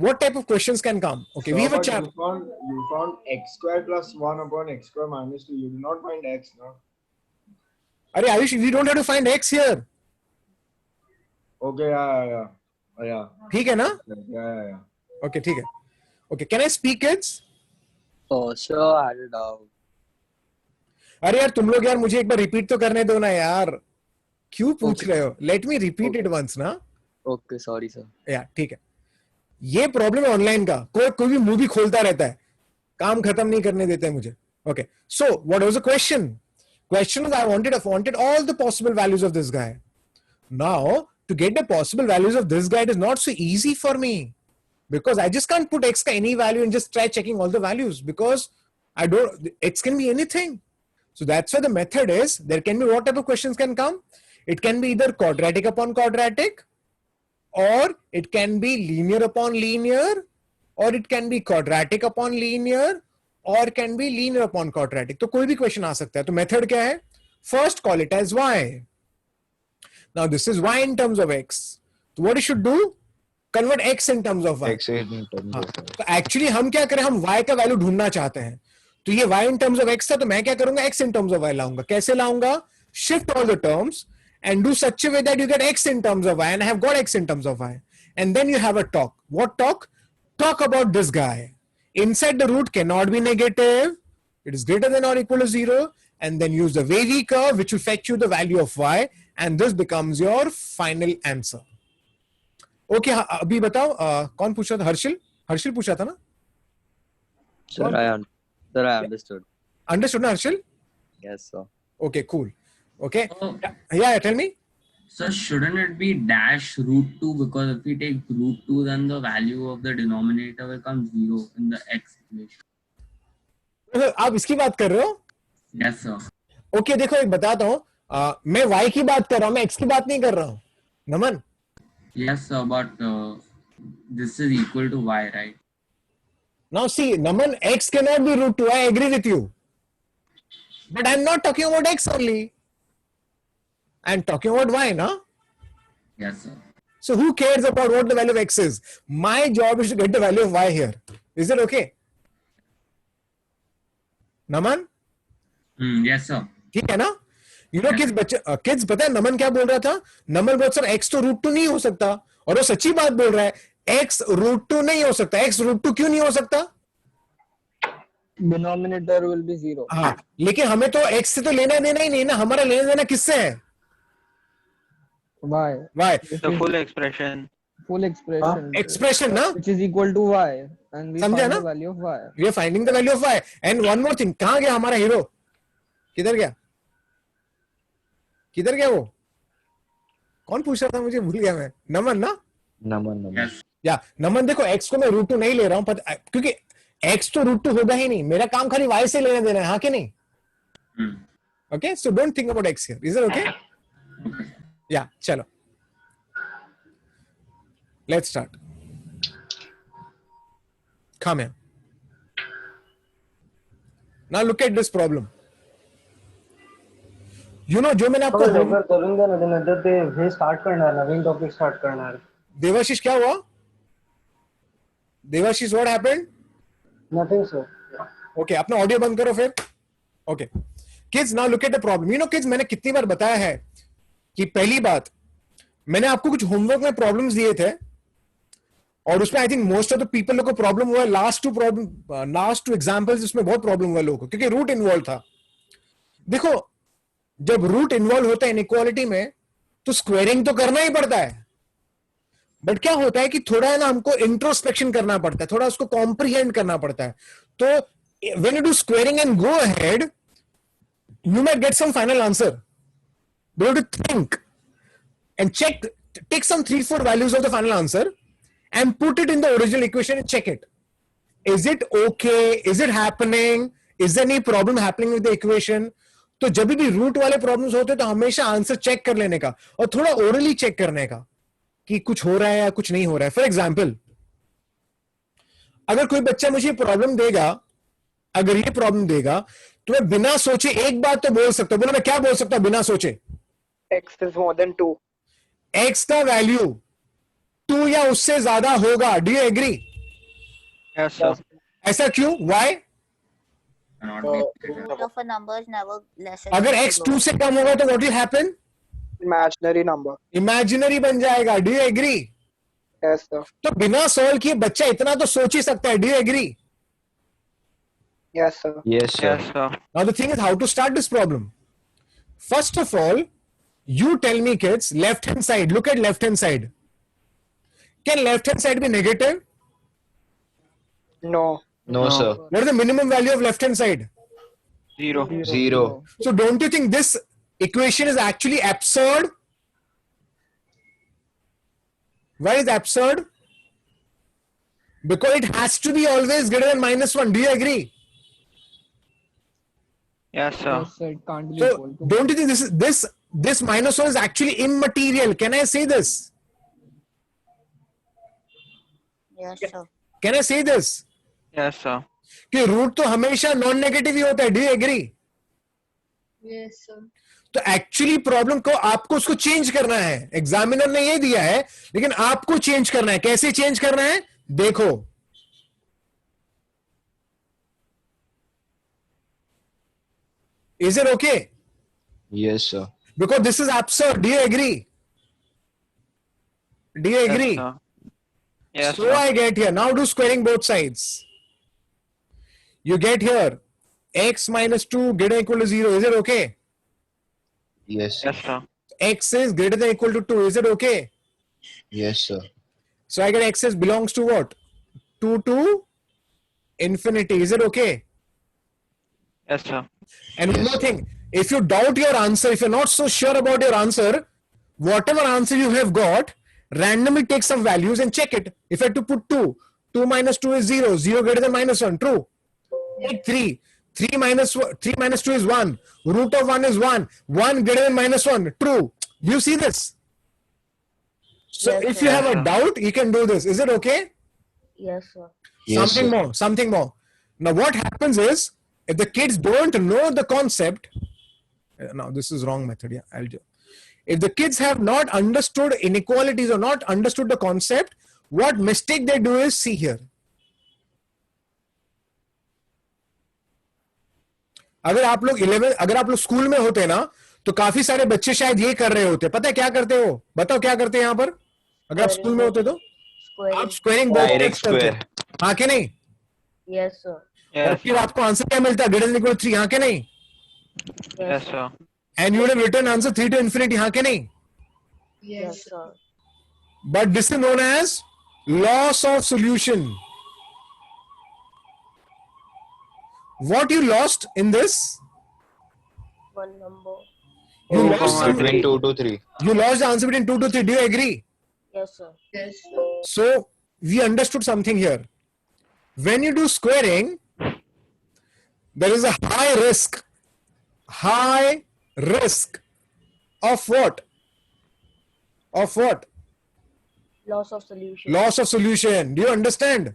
What type of questions can come? Okay, we have a chart.
You found x square plus 1 upon x square minus 2. You did not find x, no?
Arey Ayush, we don't have to find x here.
Okay, yeah.
ठीक है ना?
Yeah.
Okay, ठीक है. Okay, can I speak, kids?
Oh, sure, I had a doubt.
अरे यार तुम लोग यार मुझे एक बार रिपीट तो करने दो ना यार. क्यों पूछ रहे हो? Let me repeat it once ना.
Okay, sorry, sir.
या ठीक है. ये प्रॉब्लम है ऑनलाइन का. कोई भी मूवी खोलता रहता है, काम खत्म नहीं करने देते मुझे. Okay, so what was the question? Question was I wanted all the possible values of this guy. Now to get the possible values of this guy, it is not so easy for me because I just can't put x ka any value and just try checking all the values because x can be anything. So that's why the method is, there can be what type of questions can come? It can be either quadratic upon quadratic, or it can be linear upon linear, or it can be quadratic upon linear, or can be linear upon quadratic. तो कोई भी question आ सकता है. तो method क्या है? First call it as y. Now this is y in terms of x. So what you should do? Convert x in terms of y.
X in terms of y.
तो actually हम क्या करें? हम y का value ढूंढना चाहते हैं. तो ये y in terms of x था, तो मैं क्या करूंगा? X in terms of y लाऊंगा. कैसे लाऊंगा? Shift all the terms and do such a way that you get x in terms of y, and I have got x in terms of y. And then you have a talk. What talk? Talk about this guy. Inside the root cannot be negative. It is greater than or equal to 0. And then use the wavy curve, which will fetch you the value of y. And this becomes your final answer. Okay, अभी बताओ कौन पूछा था? हर्षिल पूछा था ना?
Sir, I understood.
Understood ना Harsil?
Yes, sir.
Okay, cool. Okay. Yeah, tell me.
So shouldn't it be dash root 2, because if we take root 2 then the value of the denominator will come 0 in the x equation.
आप इसकी बात कर रहे हो?
Yes, sir.
Okay देखो एक बताता हूँ, मैं y की बात कर रहा हूँ, मैं x की बात नहीं कर रहा हूँ. नमन,
Yes, sir. But this is equal to y, right?
now see, Naman, x cannot be root 2. I agree with you. But I'm not talking about x only. I'm talking about y, no?
Yes, sir.
So who cares about what the value of x is? My job is to get the value of y here. Is it okay? Naman?
Yes, sir.
ठीक है ना? You know kids बच्चे kids पता है नमन क्या बोल रहा था? नमन बोल सर x तो root 2 नहीं हो सकता, और वो सच्ची बात बोल रहा है. x root 2 नहीं हो सकता. x root 2 क्यों नहीं हो सकता?
Denominator will be 0.
हाँ, लेकिन हमें तो x से तो लेना देना ही नहीं ना. हमारा लेना देना किससे है?
Y.
y.
The full expression.
Full expression.
Expression ना?
Which is equal to y. And we
समझा
find
ना?
the value of y.
We are finding the value of y. And one more thing, कहाँ गया हमारा hero? किधर गया? किधर गया वो? कौन पूछ रहा था मुझे, भूल गया मैं. नमन ना?
नमन.
Yes.
या नमन देखो x को मैं रूट 2 नहीं ले रहा हूँ, क्योंकि x तो रूट 2 होगा ही नहीं. मेरा काम खाली y से लेना देना है, हाँ कि नहीं? Okay, so don't think about x here. Is it okay? Yeah, चलो. Let's start. Come here. Now look at this problem. You know जो मैंने आपको
करूंगा ना नंतर ते हे स्टार्ट करणार नवीन टॉपिक स्टार्ट करणार.
देवाशीष क्या हुआ? Devashish what happened?
Nothing sir.
Okay, अपना ऑडियो बंद करो फिर. Okay. Kids, now look at the problem. You know kids, मैंने कितनी बार बताया है कि पहली बात, मैंने आपको कुछ होमवर्क में प्रॉब्लम्स दिए थे, और उसमें I think most of the people लोग को प्रॉब्लम हुआ. लास्ट टू एग्जांपल्स उसमें बहुत प्रॉब्लम हुआ लोगों को, क्योंकि रूट इन्वॉल्व था. देखो जब रूट इन्वॉल्व होता है इनइक्वालिटी में, तो स्क्वेयरिंग तो करना ही पड़ता है. बट क्या होता है कि थोड़ा है ना, हमको इंट्रोस्पेक्शन करना पड़ता है, थोड़ा उसको कॉम्प्रिहेंड करना पड़ता है. तो when you do squaring and go ahead, you might get some final answer. But you have to think and check, take some 3-4 values of the final answer and put it in the original equation and check it. Is it okay? Is it happening? Is there any problem happening with the equation? तो जब भी root वाले problems होते हैं तो हमेशा answer check कर लेने का, और थोड़ा ओरली चेक करने का कि कुछ हो रहा है या कुछ नहीं हो रहा है. फॉर एग्जाम्पल, अगर कोई बच्चा मुझे प्रॉब्लम देगा, अगर ये प्रॉब्लम देगा, तो मैं बिना सोचे एक बात तो बोल सकता हूं. बोलो मैं क्या बोल सकता हूं बिना सोचे?
X is more than 2.
x का वैल्यू 2 या उससे ज्यादा होगा. Do you agree?
Yes, sir.
ऐसा क्यों? Why?
Root of a number is never lesser
अगर
than
x
0.
2 से कम होगा तो what will happen?
Imaginary number.
Imaginary बन जाएगा. Do you agree?
Yes sir.
तो बिना सॉल्व किए बच्चा इतना तो सोच ही सकता है. Do you agree?
Yes sir.
Yes, sir.
Yes, sir.
Now the thing is how to start this problem. First of all, you tell me kids, left hand side, look at left hand side. Can left hand side be negative?
No.
No, sir.
What is the minimum value of left hand side?
0.
0.
So don't you think this equation is actually absurd? Why is it absurd? Because it has to be always greater than -1. Do you agree?
Yes, sir.
Yes sir. It can't be
So
equal to.
don't you think this -1 is actually immaterial? Can I say this?
Yes, sir.
Can I say this?
Yes, sir.
कि root तो हमेशा non negative ही होता है. Do you agree?
Yes, sir.
तो actually problem को आपको उसको चेंज करना है. एग्जामिनर ने ये दिया है, लेकिन आपको चेंज करना है. कैसे चेंज करना है देखो. Is it okay?
Yes, sir.
Because this is absurd. Do you agree? Do you agree?
Yes, sir. Yes,
So
sir.
I get here. Now do squaring both sides. You get here x minus 2 greater than equal to 0. Is it okay?
Yes.
Yes, sir.
X is greater than equal to 2. Is it okay?
Yes, sir.
So I get x is belongs to what? 2 to infinity. Is it okay?
Yes, sir.
And one
Yes.
more thing. If you doubt your answer, if you're not so sure about your answer, whatever answer you have got, randomly take some values and check it. If I had to put 2 minus 2 is 0. 0 greater than -1. True. Take 3. 3 minus 2 is 1. Root of 1 is 1. 1 greater than minus 1. True. Do you see this? So
Yes,
if
sir.
you have a doubt, you can do this. Is it okay?
Yes, sir.
Yes,
Something more. Now what happens is, if the kids don't know the concept, now this is wrong method. Yeah, I'll do. If the kids have not understood inequalities or not understood the concept, what mistake they do is, see here. अगर आप लोग school में होते ना, तो काफी सारे बच्चे शायद ये कर रहे होते. पता है क्या करते हो? बताओ क्या करते हैं यहाँ पर? अगर आप स्कूल में होते तो आप स्क्वायरिंग
Direct square.
हाँ के नहीं?
Yes, sir.
और फिर आपको आंसर क्या मिलता है? Greater than equal 3. हाँ के नहीं?
Yes, sir.
And you would have written answer 3 to infinity. हाँ के नहीं?
Yes, sir.
But this is known as loss of solution. What you lost in this?
One number.
You lost
Between 2 to 3.
You lost the answer between 2 to 3. Do you agree?
Yes, sir.
Yes, sir.
So we understood something here. When you do squaring, there is a high risk. High risk of what? Of what?
Loss of solution.
Loss of solution. Do you understand?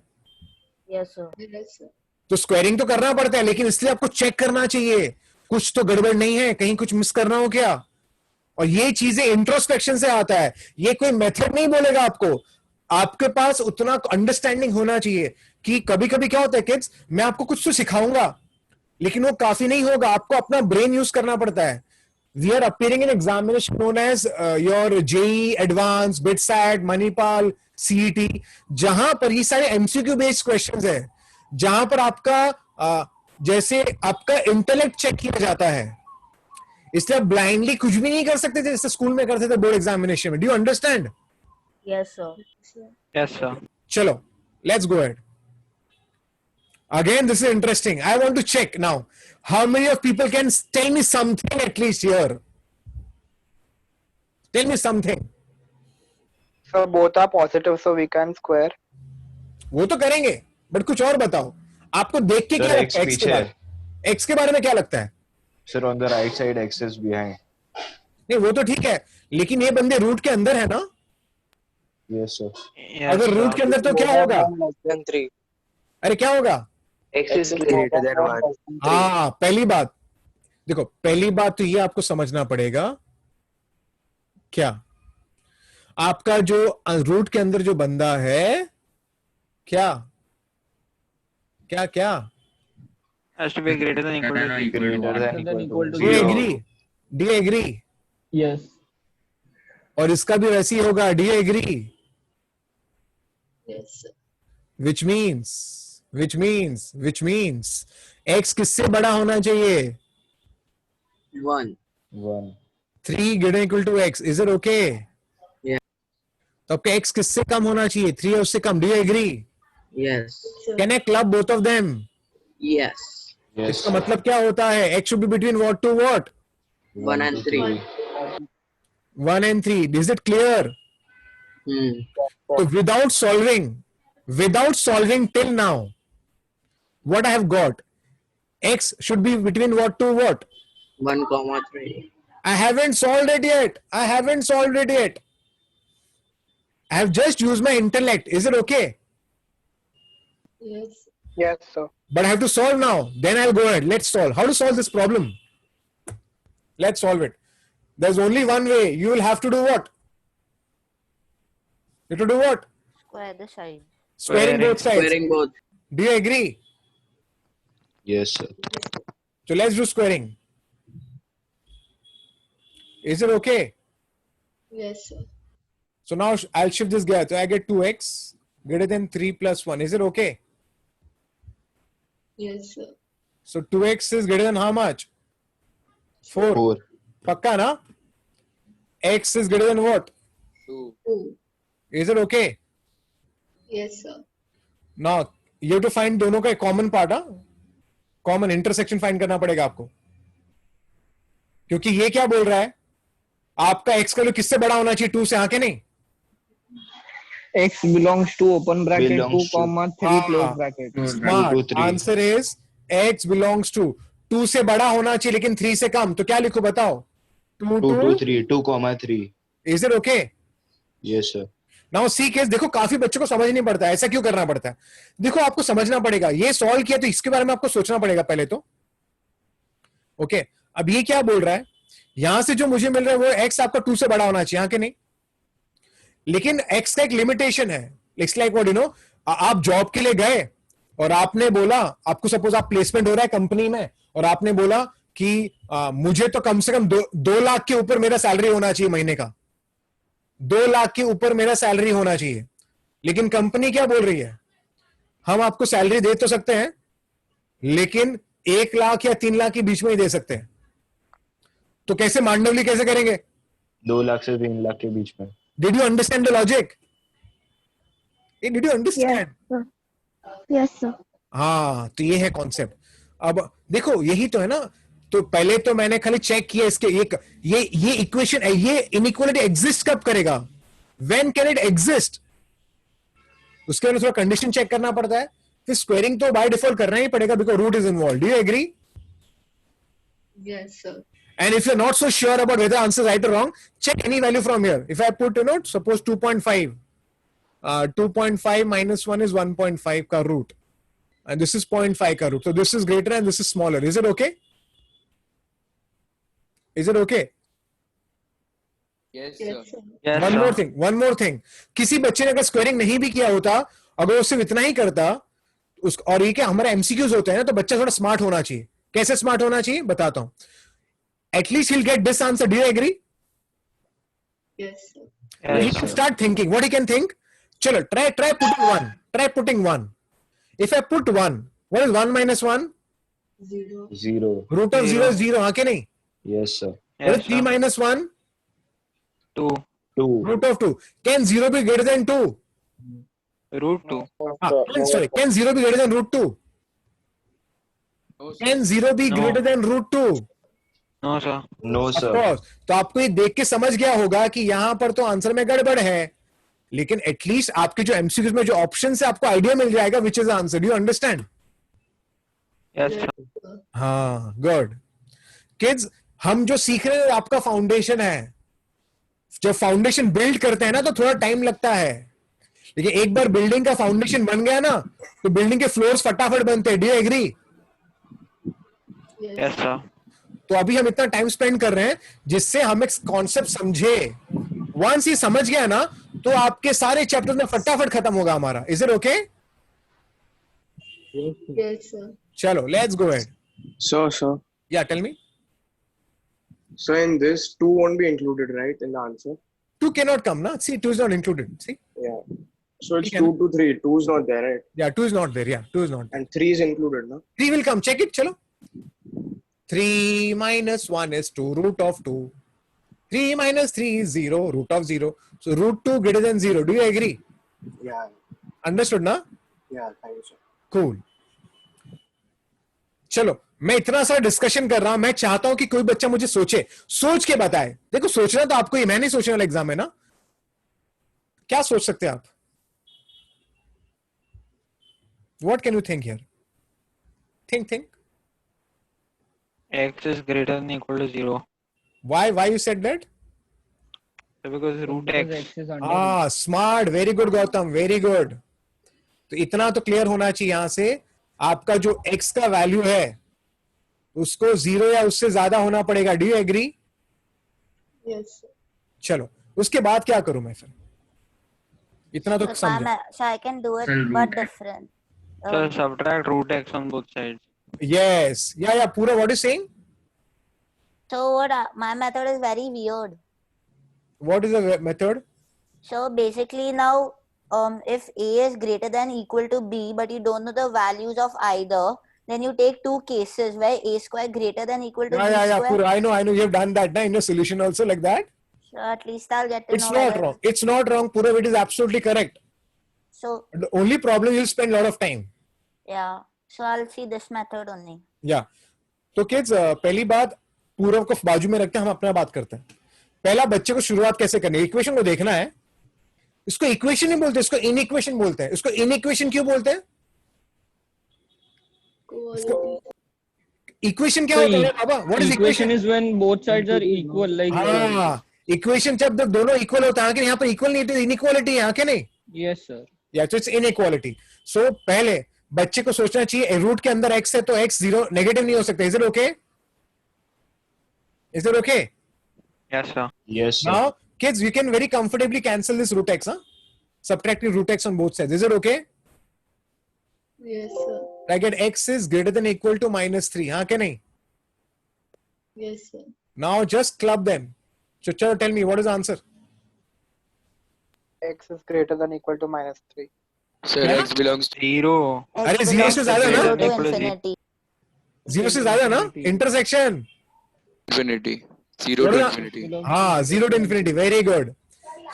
Yes, sir.
Yes, sir.
तो squaring तो करना पड़ता है, लेकिन इसलिए आपको check करना चाहिए कुछ तो गड़बड़ नहीं है, कहीं कुछ मिस करना हो क्या. और ये चीजें इंट्रोस्पेक्शन से आता है. ये कोई मेथड नहीं बोलेगा आपको. आपके पास उतना अंडरस्टैंडिंग होना चाहिए कि कभी कभी क्या होता है किड्स, मैं आपको कुछ तो सिखाऊंगा लेकिन वो काफी नहीं होगा, आपको अपना ब्रेन यूज करना पड़ता है. We are appearing in examination known as your JEE advance, BITSAT, Manipal, CET, जहां पर ये सारे एमसीक्यू बेस्ड क्वेश्चंस है, जहां पर आपका जैसे आपका इंटेलेक्ट चेक किया जाता है. इसलिए आप ब्लाइंडली कुछ भी नहीं कर सकते थे जैसे स्कूल में करते थे बोर्ड एग्जामिनेशन में. Do you understand?
Yes, sir.
Yes, sir.
चलो, let's go ahead. Again, this is interesting. I want to check now. How many of people can tell me something at least here? Tell me something.
So both are positive, so we can square.
वो तो करेंगे, but कुछ और बताओ. आपको देख के
Sir,
क्या
X
लगता है X के
पीछे
बारे? X के बारे में क्या लगता है?
Sir, on the right side, X is behind.
नहीं, वो तो ठीक है, लेकिन ये बंदे रूट के अंदर है ना.
Yes, sir.
Yes,
अगर रूट
sir.
के अंदर तो क्या होगा? अरे क्या होगा?
X is greater than 1.
हाँ, पहली बात देखो, पहली बात तो ये आपको समझना पड़ेगा. क्या आपका जो रूट के अंदर जो बंदा है, क्या क्या क्या
Has to be greater than equal to 3.
Equal to 1.
Greater than equal to
Do you
0.
agree? Do you agree?
Yes.
और इसका भी वैसे ही होगा. Do you agree?
Yes, sir.
Which means x किससे बड़ा होना चाहिए?
1.
1.
3 greater equal to x. Is it okay?
Yeah.
तो आपका x किससे कम होना चाहिए? 3 या उससे कम. Do you agree?
Yes.
Can I club both of them?
Yes.
Yes.
इसका मतलब क्या होता है? X should be between what to what?
1 and 3.
1 and 3. Is it clear? So without solving till now, what I have got? X should be between what to what?
1, 3.
I haven't solved it yet. I have just used my intellect. Is it okay?
Yes.
Yes, sir.
But I have to solve now. Then I'll go ahead. Let's solve. How to solve this problem? Let's solve it. There's only one way. You will have to do what? You have to do what?
Square the side.
Squaring both sides.
Squaring both.
Do you agree?
Yes, sir.
So let's do squaring. Is it okay?
Yes, sir.
So now I'll shift this guy. So I get 2x greater than 3 plus 1. Is it okay?
Yes, sir.
So 2x is greater than how much? 4.
4.
Pakka na? X is greater than what?
2.
2.
Is it okay?
Yes, sir.
Now you have to find दोनों का common part. Common intersection find करना पड़ेगा आपको. क्योंकि ये क्या बोल रहा है? आपका x का जो किससे बड़ा होना चाहिए? 2 से. हाँ के नहीं?
X belongs to open bracket
Belongs
2,
to-
3 close bracket.
Smart.
2, 3.
Answer is x belongs to 2 से बड़ा होना चाहिए लेकिन 3 से कम, तो क्या लिखो बताओ? 2
2
to
3 2,3.
Is it okay?
Yes sir.
Now see case देखो, काफी बच्चों को समझ नहीं पड़ता है, ऐसा क्यों करना पड़ता है? देखो आपको समझना पड़ेगा, ये सॉल्व किया तो इसके बारे में आपको सोचना पड़ेगा पहले तो। ओके अब ये क्या बोल रहा है, यहां से जो मुझे मिल रहा है वो x आपका 2 से बड़ा होना चाहिए, हाँ कि नहीं? लेकिन x का एक लिमिटेशन है। It's like what you know, आप जॉब के लिए गए और आपने बोला, आपको सपोज आप प्लेसमेंट हो रहा है कंपनी में, और आपने बोला कि मुझे तो कम से कम 2 लाख के ऊपर मेरा सैलरी होना चाहिए महीने का, 2 लाख के ऊपर मेरा सैलरी होना चाहिए। लेकिन कंपनी क्या बोल रही है, हम आपको सैलरी दे तो सकते हैं लेकिन 1 लाख या 3 लाख के बीच में ही दे सकते हैं। तो कैसे मांडवली कैसे करेंगे?
2 लाख से 3 लाख के बीच में.
Did you understand the logic? Did you understand?
Yes sir.
हाँ, तो ये है कॉन्सेप्ट। अब देखो यही तो है ना, तो पहले तो मैंने खाली चेक किया इसके ये इक्वेशन, ये इनइक्वालिटी एग्जिस्ट कब करेगा, व्हेन कैन इट एग्जिस्ट, उसके लिए थोड़ा कंडीशन चेक करना पड़ता है। फिर स्क्वेयरिंग तो बाय डिफॉल्ट करना ही पड़ेगा because root is involve. Do you agree?
Yes, sir.
And if you're not so sure about whether answer is right or wrong, check any value from here. If I put, suppose 2.5, 2.5 minus 1 is 1.5 ka root, and this is 0.5 ka root. So this is greater and this is smaller. Is it okay? Is it okay?
Yes,
Yes, sir.
Yes,
One more thing. किसी बच्चे ने अगर squaring नहीं भी किया होता, अगर वो सिर्फ इतना ही करता, और ये क्या हमारा एमसीक्यूज होते हैं ना, तो बच्चा थोड़ा स्मार्ट होना चाहिए। कैसे स्मार्ट होना चाहिए बताता हूं। At least he'll get this answer. Do you agree?
Yes, sir.
He can start thinking. What he can think? Chalo, try putting 1. Try putting 1. If I put 1, what is 1 minus 1?
0.
0.
Root of 0 is 0. हाँ के नहीं?
Yes sir.
What is 3 minus 1?
2.
2.
Root of 2. Can 0 be greater than 2?
Root 2.
Sorry. Can 0 be greater than root 2? Can 0 be greater than root 2?
No, sir.
No
Of
sir.
course. तो आपको ये देख के समझ गया होगा कि यहां पर तो आंसर में गड़बड़ है, लेकिन एटलीस्ट आपके जो एमसीक्यूज में जो ऑप्शन है आपको आइडिया मिल जाएगा which is answer. Do you understand?
Yes, sir.
हाँ, गुड किड्स। हम जो सीख रहे हैं आपका फाउंडेशन है। जब फाउंडेशन बिल्ड करते हैं ना तो थोड़ा टाइम लगता है, लेकिन एक बार बिल्डिंग का फाउंडेशन बन गया ना तो बिल्डिंग के फ्लोर्स फटाफट बनते हैं। Do you agree?
Yes, sir.
तो अभी हम इतना टाइम स्पेंड कर रहे हैं जिससे हम एक कॉन्सेप्ट समझे। वंस ये समझ गया ना तो आपके सारे चैप्टर्स में फटाफट खत्म होगा हमारा। Is it okay?
Yes, sir.
चलो let's go ahead.
So,
yeah tell me.
so in this, 2 won't be included, right, in the answer?
2 cannot come na, see 2 is not included, see?
Yeah. So it's
You can-
2 to 3. 2 is not there, right?
Yeah, 2 is not there, yeah, 2 is not there.
And 3 is included, no?
3 will come, check it, chalo। 3 minus 1 is 2, root of 2। 3 minus 3 is 0, root of 0। So root 2 greater than 0, do you agree?
Yeah.
Understood na?
Yeah, thank you, sir.
Cool। चलो मैं इतना सारा discussion कर रहा हूं, मैं चाहता हूं कि कोई बच्चा मुझे सोच के बताए। देखो सोचना तो आपको ही, मैं नहीं सोचने वाला एग्जाम है ना। क्या सोच सकते हैं आप? What can you think here? Think
X is greater than equal to 0.
why you said that?
Because root
Because
X.
X is under.
Smart, very good Gautam, very good. तो इतना तो क्लियर होना चाहिए यहां से, आपका जो x का वैल्यू है उसको 0 या उससे ज्यादा होना पड़ेगा। Do you agree?
Yes, sir.
चलो उसके बाद क्या करूं मैं फिर? इतना तो समझा।
So I can do it,
Sir,
but
root.
different.
So subtract root X on both sides.
Yes, yeah, Pura, what are you saying?
So my method is very weird.
What is the method?
So basically now, if A is greater than equal to B, but you don't know the values of either, then you take 2 cases where A square greater than equal to B
Yeah,
square.
Pura, I know, you have done that in your solution also like that.
So at least I'll get to
It's
know.
not
whether-
wrong. It's not wrong, Pura, it is absolutely correct.
So
The only problem you'll spend a lot of time.
yeah, so I'll see this method only.
Yeah. तो kids, पहली बात पूर्व को बाजू में रखते हैं, हम अपना बात करते हैं। पहला बच्चे को शुरुआत कैसे करनी है, इक्वेशन को देखना है। इसको इक्वेशन नहीं बोलते, इसको इनइक्वेशन बोलते हैं। इसको इनइक्वेशन क्यों बोलते हैं?
Quality.
इक्वेशन क्या होता है बाबा? What is
Equation
equation?
is when both sides are equal, like.
हाँ, इक्वेशन जब दोनों इक्वल होता है, यहाँ पर इक्वल नहीं, इनइक्वालिटी है क्या नहीं?
Yes, sir.
या तो इट्स इनइक्वालिटी. सो पहले बच्चे को सोचना चाहिए रूट के अंदर x है तो x जीरो नेगेटिव नहीं हो सकता. Is it okay? Is it okay?
Yes, sir.
Yes, sir.
Now kids, we can very comfortably cancel this root x, huh? Subtracting root x on both sides. Is it okay?
Yes, sir.
I get x is greater than or equal to -3. हाँ क्या नहीं?
Yes, sir.
Now just club them. So chalo, tell me what is the answer?
X is greater than or equal to -3.
Sir,
Yeah?
x belongs to
Zero.
अरे zero से ज्यादा ना?
Zero to
Equal to
infinity.
Zero से ज्यादा ना? Intersection.
infinity. 0
What
to
is
infinity.
हाँ, 0 to infinity. Very good.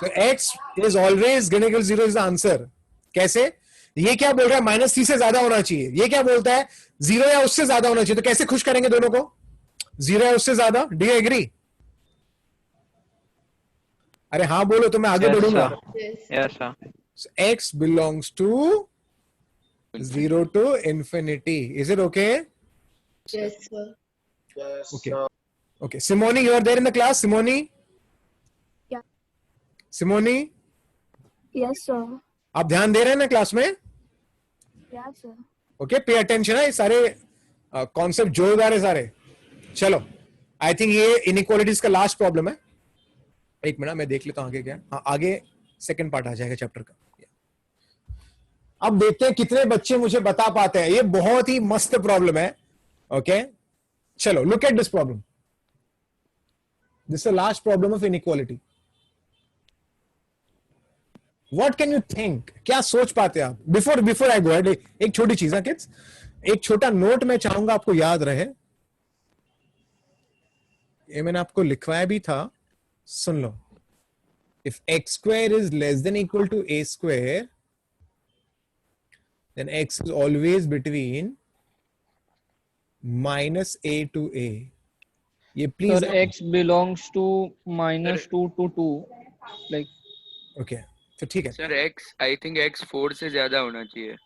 So x is always greater than 0 is the answer. कैसे? ये क्या बोल रहा है? -3 से ज्यादा होना चाहिए. ये क्या बोलता है? 0 या उससे ज्यादा होना चाहिए. तो कैसे खुश करेंगे दोनों को? 0 या उससे ज्यादा? Do you agree? अरे हाँ बोलो तो मैं आगे
Yes,
बढ़ूंगा.
sir.
Yes.
Yes, sir.
So x belongs to 0 to infinity. Is it okay?
Yes, sir.
Yes.
Okay. Okay. Simone, you are there in the class? Simone?
Yeah.
Simone?
Yes, sir.
आप ध्यान दे रहे हैं ना class में?
Yes, sir.
Okay, pay attention है. सारे concept जोरदार है सारे. चलो, आई थिंक ये इनइक्वालिटीज का लास्ट प्रॉब्लम है. एक मिनट मैं देख लेता हूँ आगे क्या. हाँ, आगे सेकंड पार्ट आ जाएगा चैप्टर का. अब देखते हैं कितने बच्चे मुझे बता पाते हैं. ये बहुत ही मस्त प्रॉब्लम है. ओके, चलो look at this problem. This is the last problem of inequality. What can you think? क्या सोच पाते हैं आप? Before I go ahead, एक छोटी चीज है किड्स. एक छोटा नोट मैं चाहूंगा आपको याद रहे. ये मैंने आपको लिखवाया भी था. सुन लो. If x square is less than or equal to a square, then x is always between -a to a. ये please.
Sir, x belongs to -2 to 2. Like.
Okay. तो ठीक है.
Sir, x I think x 4 से ज्यादा होना चाहिए.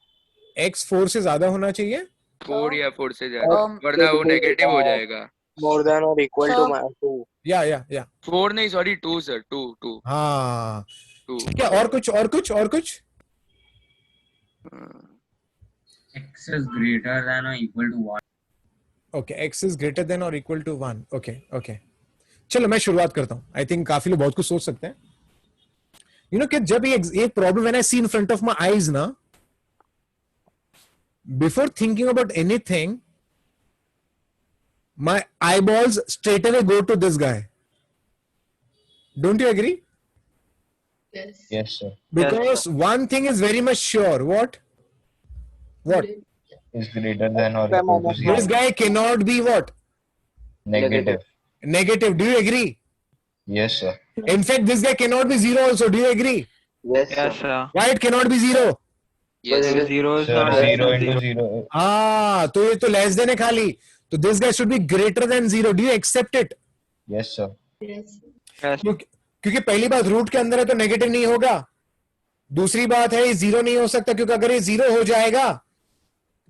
x 4 से ज्यादा होना चाहिए.
4 या 4 से ज्यादा, वरना वो नेगेटिव हो जाएगा.
More than or equal
So-
to -2.
या
4 नहीं, सॉरी 2 sir, 2.
हाँ
2.
ठीक है. और कुछ.
X is greater than or equal to 1.
Okay, x is greater than और इक्वल टू 1. ओके. चलो मैं शुरुआत करता हूं. आई थिंक काफी लोग बहुत कुछ सोच सकते हैं. यू नो कि जब ये problem when I see in front of my eyes ना, before thinking about anything, my eyeballs straight away go to this guy. Don't you agree?
Yes.
Yes, sir.
Because one thing is very much sure. What?
Is greater than or equal to 0.
This guy cannot be what?
Negative.
Negative. Do you agree?
Yes, sir.
In fact, this guy cannot be 0 also. Do you agree?
Yes,
Yes, sir.
Why it cannot be 0?
Yes, sir.
Zero is
Sir,
not less
0
than
into
zero.
0.
हाँ, तो ये तो less than है खाली. तो this guy should be greater than 0. Do you accept it?
Yes, sir.
Yes.
Yes.
क्योंकि पहली बात रूट के अंदर है तो नेगेटिव नहीं होगा. दूसरी बात है ये 0 नहीं हो सकता, क्योंकि अगर ये 0 हो जाएगा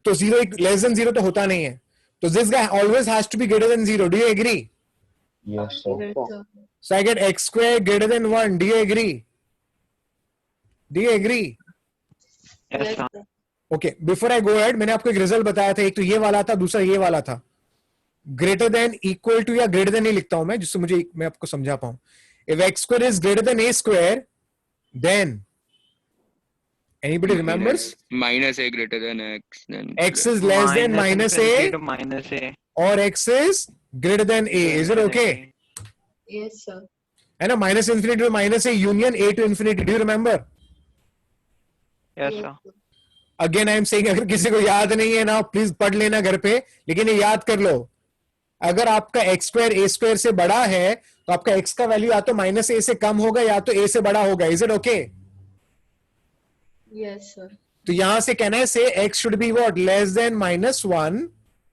तो 0 लेस देन 0 तो होता नहीं है. तो this guy always has to be greater than 0. Do you agree?
Yes, sir.
Yes, sir.
So I get x square greater than 1. Do you agree? Do you agree?
Yes,
Yes,
sir.
sir.
Okay. Before I go ahead, मैंने आपको एक result बताया था. एक तो ये वाला था, दूसरा ये वाला था. ग्रेटर देन, इक्वल टू या ग्रेटर देन नहीं लिखता हूं मैं, जिससे मैं आपको समझा पाऊं. If x square is greater than a square, then anybody remembers?
Minus a greater than x. Then
X is less than minus
infinity
a,
to minus a.
or x is greater than a. Is it okay?
Yes, sir.
है ना? minus infinity to minus a, union a to infinity. Do you remember?
Yes, sir.
Again I am saying, अगर किसी को याद नहीं है ना, please पढ़ लेना घर पे, लेकिन ये याद कर लो. अगर आपका एक्स स्क्वायर ए स्क्वायर से बड़ा है तो आपका एक्स का वैल्यू या तो माइनस ए से कम होगा या तो ए से बड़ा होगा. Is it okay?
Yes, sir.
तो यहां से कहना है से x should be what? Less than -1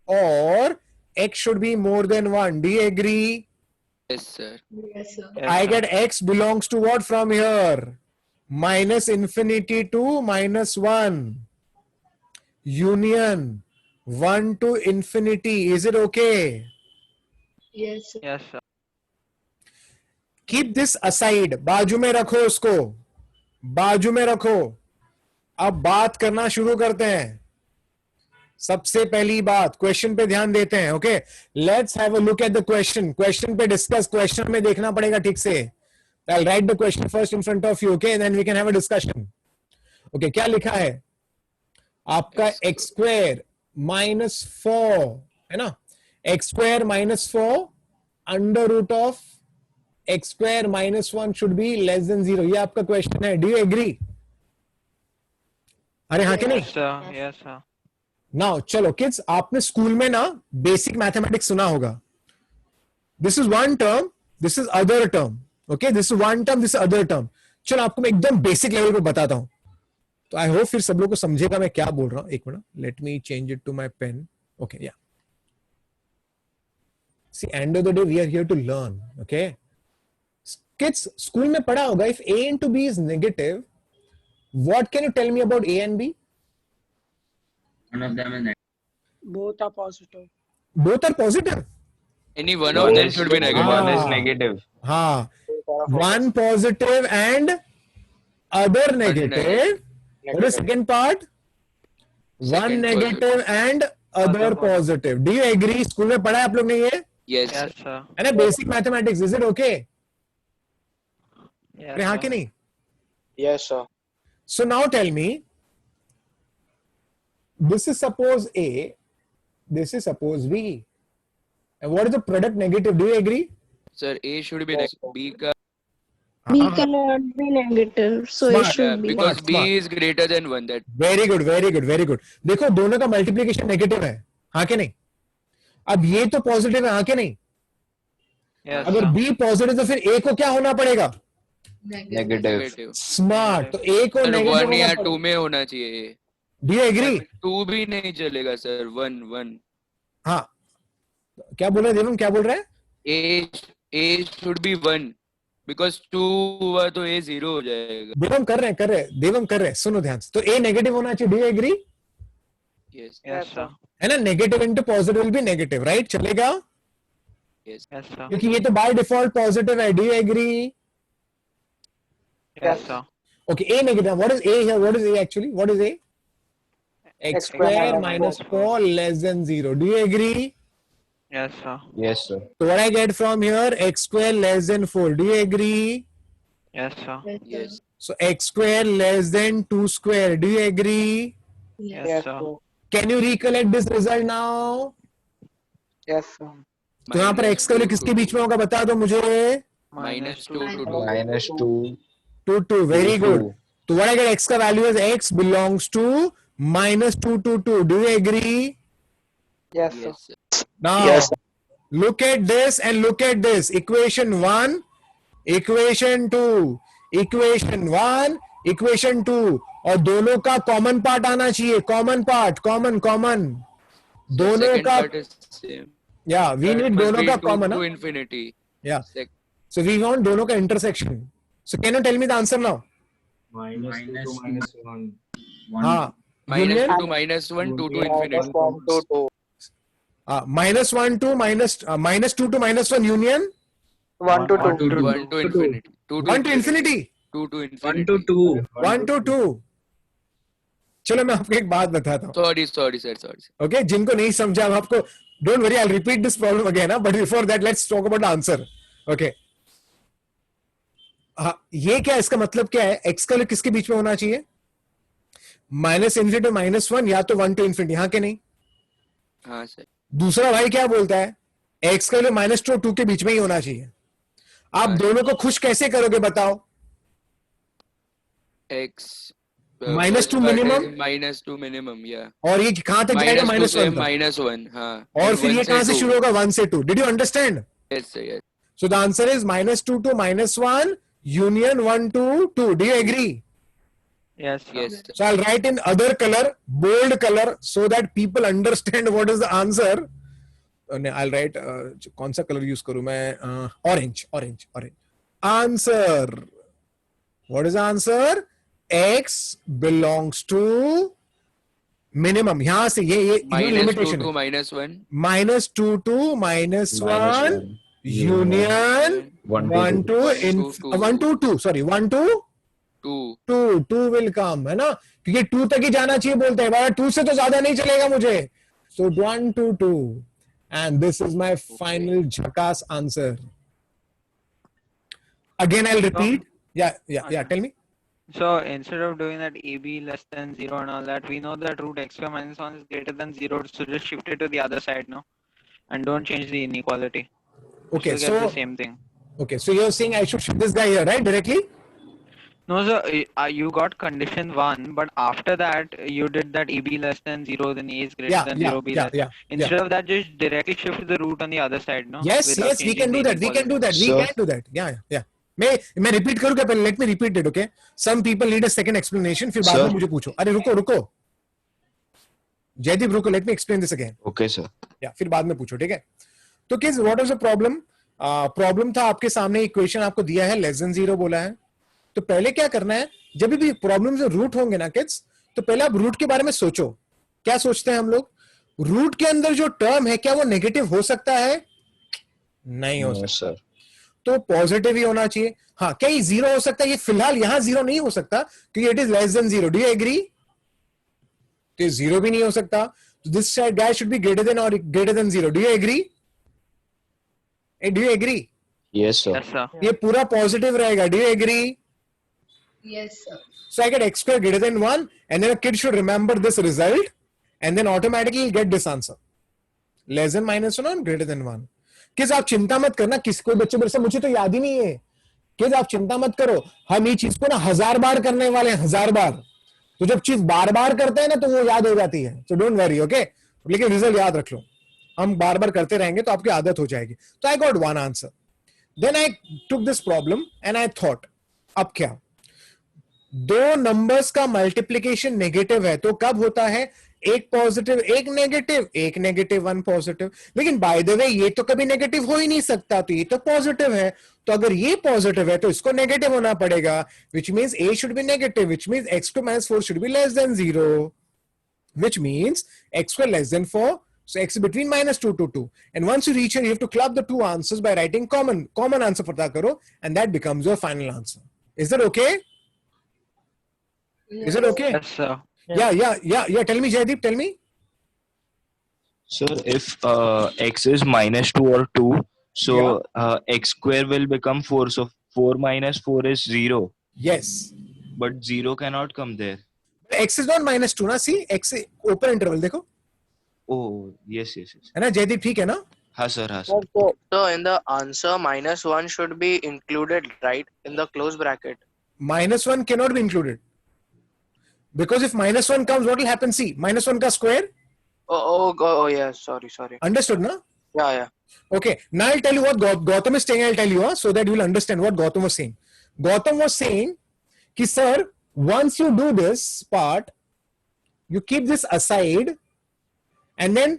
और x should be more than 1. Do you agree?
yes, sir.
Yes, sir.
Yes,
I
sir.
get x belongs to what from here? -infinity to -1. Union 1 to infinity. Is it okay?
Yes, sir.
Yes, sir.
Keep this aside. बाजू में रखो उसको, बाजू में रखो. अब बात करना शुरू करते हैं. सबसे पहली बात क्वेश्चन पे ध्यान देते हैं. Okay, let's have a look at the question. Question पे डिस्कस. क्वेश्चन में देखना पड़ेगा ठीक से. I'll write the question first in front of you, okay? And then we can have a discussion. Okay, क्या लिखा है? आपका x square minus 4 है ना? x square minus 4 under root of x square minus 1 should be less than 0. ये आपका question है. Do you agree? अरे हाँ कि नहीं?
Yes, sir. Yes, sir.
Now, चलो kids, आपने स्कूल में ना बेसिक मैथमेटिक्स सुना होगा. This is one term, this is other term. Okay, this is one term, this is other term. चलो आपको मैं एकदम बेसिक लेवल पे बताता हूं. तो आई होप फिर सब लोग को समझेगा मैं क्या बोल रहा हूं. एक minute, let me change it to my pen. Okay, yeah see, end of the day we are here to learn. Okay kids, school में पढ़ा होगा if a into b is negative, what can you tell me about a and b?
One of them is negative.
Both are positive.
Both are positive.
Any one of them should be negative.
One is negative.
हाँ, one positive and other negative. What is second part? One
Second
negative and other positive. Do you agree? School में पढ़ा है आप लोग ने ये?
Yes.
Yes, sir.
है ना, basic mathematics. Is it okay?
Yes,
अरे हाँ
sir.
कि नहीं?
Yes, sir.
So now tell me, this is suppose A, this is suppose B. And what is the product negative? Do you agree?
Sir, A should be negative. B ka,
B cannot be negative, so
Smart.
it should be.
because
Smart,
B
smart.
is greater than 1. That
Very good, very good, very good. देखो दोनों का multiplication negative है, हाँ कि नहीं? अब ये तो पॉजिटिव है, हाँ कि नहीं?
Yes,
अगर
sir.
B पॉजिटिव तो फिर A को क्या होना पड़ेगा?
Negative.
negative.
स्मार्ट. तो A को
Sir,
नेगेटिव
1 या
होना
2
पड़ेगा.
में होना चाहिए.
Do you agree?
2 भी नहीं चलेगा सर. 1.
हाँ, क्या बोल रहे हैं देवम, क्या बोल रहे हैं?
A should be 1 because 2 हुआ तो A 0 हो जाएगा.
देवम कर रहे हैं, देवम कर रहे हैं. सुनो ध्यान से. तो A नेगेटिव होना चाहिए. Do you agree?
Yes.
Yes, sir.
है ना, negative into positive will be negative, right? चलेगा?
Yes.
Yes, sir.
क्योंकि ये तो बाय डिफॉल्ट पॉजिटिव है. Do you agree?
Yes, sir.
Okay, A negative. What is A here? What is A actually? What is A? X square minus 4 less than 0. Do you agree?
Yes, sir.
Yes, sir.
So what I get from here? X square less than 4. Do you agree?
Yes, sir.
Yes.
So x square less than 2 square. Do you agree?
Yes, sir.
Can you recollect this result now?
Yes, sir.
तो यहाँ पर x का value किसके बीच में होगा बता दो मुझे.
Minus 2 to 2.
Minus 2.
2 2. Very good.
2.
So what I get x का value is x belongs to minus 2 to 2. Do you agree?
Yes, sir.
Yes, sir.
Now,
Yes.
look at this and look at this. Equation 1, equation 2, equation 1, equation 2. और दोनों का common part आना चाहिए. Common part, common. दोनों
Second
का,
part is same.
yeah, we
That
need
must
दोनों
be
का
2
common.
to infinity.
Yeah.
Sec-
So we want दोनों का intersection. So can you tell me the answer now?
Minus 2 to minus 1.
हाँ.
minus
Union?
2 to minus 1, 2 to infinity.
Minus 1 to minus 2 to minus 1 union.
1 to 2.
1 to infinity. 2 to
1 to infinity.
2 to infinity.
1 to 2. चलो मैं आपको एक बात बताता हूँ.
Sorry, sir.
Okay, जिनको नहीं समझा हम आपको, don't worry, I'll repeat this problem again, but before that let's talk about the answer. Okay. ये क्या, इसका मतलब क्या है? x का किसके बीच में होना चाहिए? माइनस इन्फिनिटी टू माइनस 1 या तो 1 टू इन्फिनिटी, हाँ कि नहीं?
हाँ सर.
दूसरा भाई क्या बोलता है? x का माइनस 2 2 के बीच में ही होना चाहिए. आप दोनों को खुश कैसे करोगे बताओ?
X
Minus 2 minimum?
minus 2 minimum, yeah.
और ये कहां तक जाएगा? माइनस 1 तक.
minus 1, हाँ.
और
And
फिर ये
1 से
कहां से
2.
शुरू होगा? 1 से 2. Did you understand?
Yes, sir, yes.
So the answer is minus 2 to minus 1 union 1 to 2. Do you agree?
Yes, sir.
Yes, sir.
So I'll write in other color, bold color, so that people understand what is the answer. I'll write कौन सा color use करूं मैं? Orange. Answer. What is the answer? X belongs to minimum यहाँ से ये
minus 2
limitation
to minus 1.
-2 to -1
-1
union 1 to 1 to 2 sorry 1 to 2 will come, है ना, क्योंकि 2 तक ही जाना चाहिए बोलते हैं, 2 से तो ज्यादा नहीं चलेगा मुझे. So 1 to 2 and this is my final jackass answer. Again I'll repeat. Yeah, tell me.
So instead of doing that AB less than 0 and all that, we know that root x square minus 1 is greater than 0. So just shift it to the other side now. And don't change the inequality.
Okay,
Get the same thing.
Okay, so you're saying I should shift this guy here, right? Directly?
No, sir. You got condition 1, but after that, you did that AB less than 0, then A is greater than 0, B less. Instead of that, just directly shift the root on the other side, no?
Yes, we can do that. We can do that. Yeah. मैं repeat करूं क्या पहले? Let me repeat it. Okay, some people need a second explanation, फिर बाद में मुझे पूछो. अरे रुको जयदीप, रुको, let me explain this again.
Okay sir.
या फिर बाद में पूछो, ठीक है? तो किस what is the problem? Problem था आपके सामने, इक्वेशन आपको दिया है, लेस देन 0 बोला है. तो पहले क्या करना है, जब भी प्रॉब्लम से रूट होंगे ना किड्स, तो पहले आप रूट के बारे में सोचो. क्या सोचते हैं हम लोग? रूट के अंदर जो टर्म है, क्या वो नेगेटिव हो सकता है? नहीं हो सकता. तो पॉजिटिव ही होना चाहिए. हाँ, क्या ये 0 हो सकता है? ये फिलहाल यहां 0 नहीं हो सकता क्योंकि it is less than 0. Do you agree? तो 0 भी नहीं हो सकता. This guy should be greater than और greater than 0. Do you agree? Do you agree?
Yes sir.
ये पूरा पॉजिटिव रहेगा. Do you agree?
Yes, sir.
So I get x square greater than 1 and then a kid should remember this result and then automatically he'll get this answer. Less than -1 or greater than 1. किस आप चिंता मत करना, किस कोई बच्चे बोले मुझे तो याद ही नहीं है. किस आप चिंता मत करो, हम ये चीज को ना 1000 बार करने वाले हैं, 1000 बार. तो जब चीज बार बार करते हैं ना तो वो याद हो जाती है. So don't worry, okay? लेकिन रिजल्ट याद रख लो. हम बार बार करते रहेंगे तो आपकी आदत हो जाएगी. तो I got one answer. Then I took this problem and I thought, अब क्या? दो नंबर्स का मल्टीप्लिकेशन नेगेटिव है तो कब होता है? एक पॉजिटिव एक नेगेटिव, एक नेगेटिव 1 पॉजिटिव. लेकिन बाय द वे ये तो कभी नेगेटिव हो ही नहीं सकता, तो ये तो पॉजिटिव है. तो अगर ये पॉजिटिव है तो इसको नेगेटिव होना पड़ेगा, which means a should be negative, which means x square minus 4 should be less than 0, which means x square less than 4. So x is between -2 to 2. And once you reach here, you have to club the two answers by writing common answer पता करो, and that becomes your final answer. Is that okay? Is it okay?
Yes, sir.
Yeah. Tell me, Jaydeep, tell me.
Sir, if x is -2 or 2, so x square will become 4. So 4 minus 4 is 0.
Yes.
But 0 cannot come there.
X is not -2 ना. See, x open interval देखो.
Oh, yes.
है ना जयदीप, ठीक है ना?
हाँ sir.
So in the answer, -1 should be included, right? In the close bracket.
-1 cannot be included. Because if -1 comes, what will happen? See, -1 ka square.
Oh, yeah. Sorry.
Understood, na?
Yeah.
Okay. Now I'll tell you what Gautam is saying. I'll tell you, so that you will understand what Gautam was saying. Gautam was saying, कि sir, once you do this part, you keep this aside, and then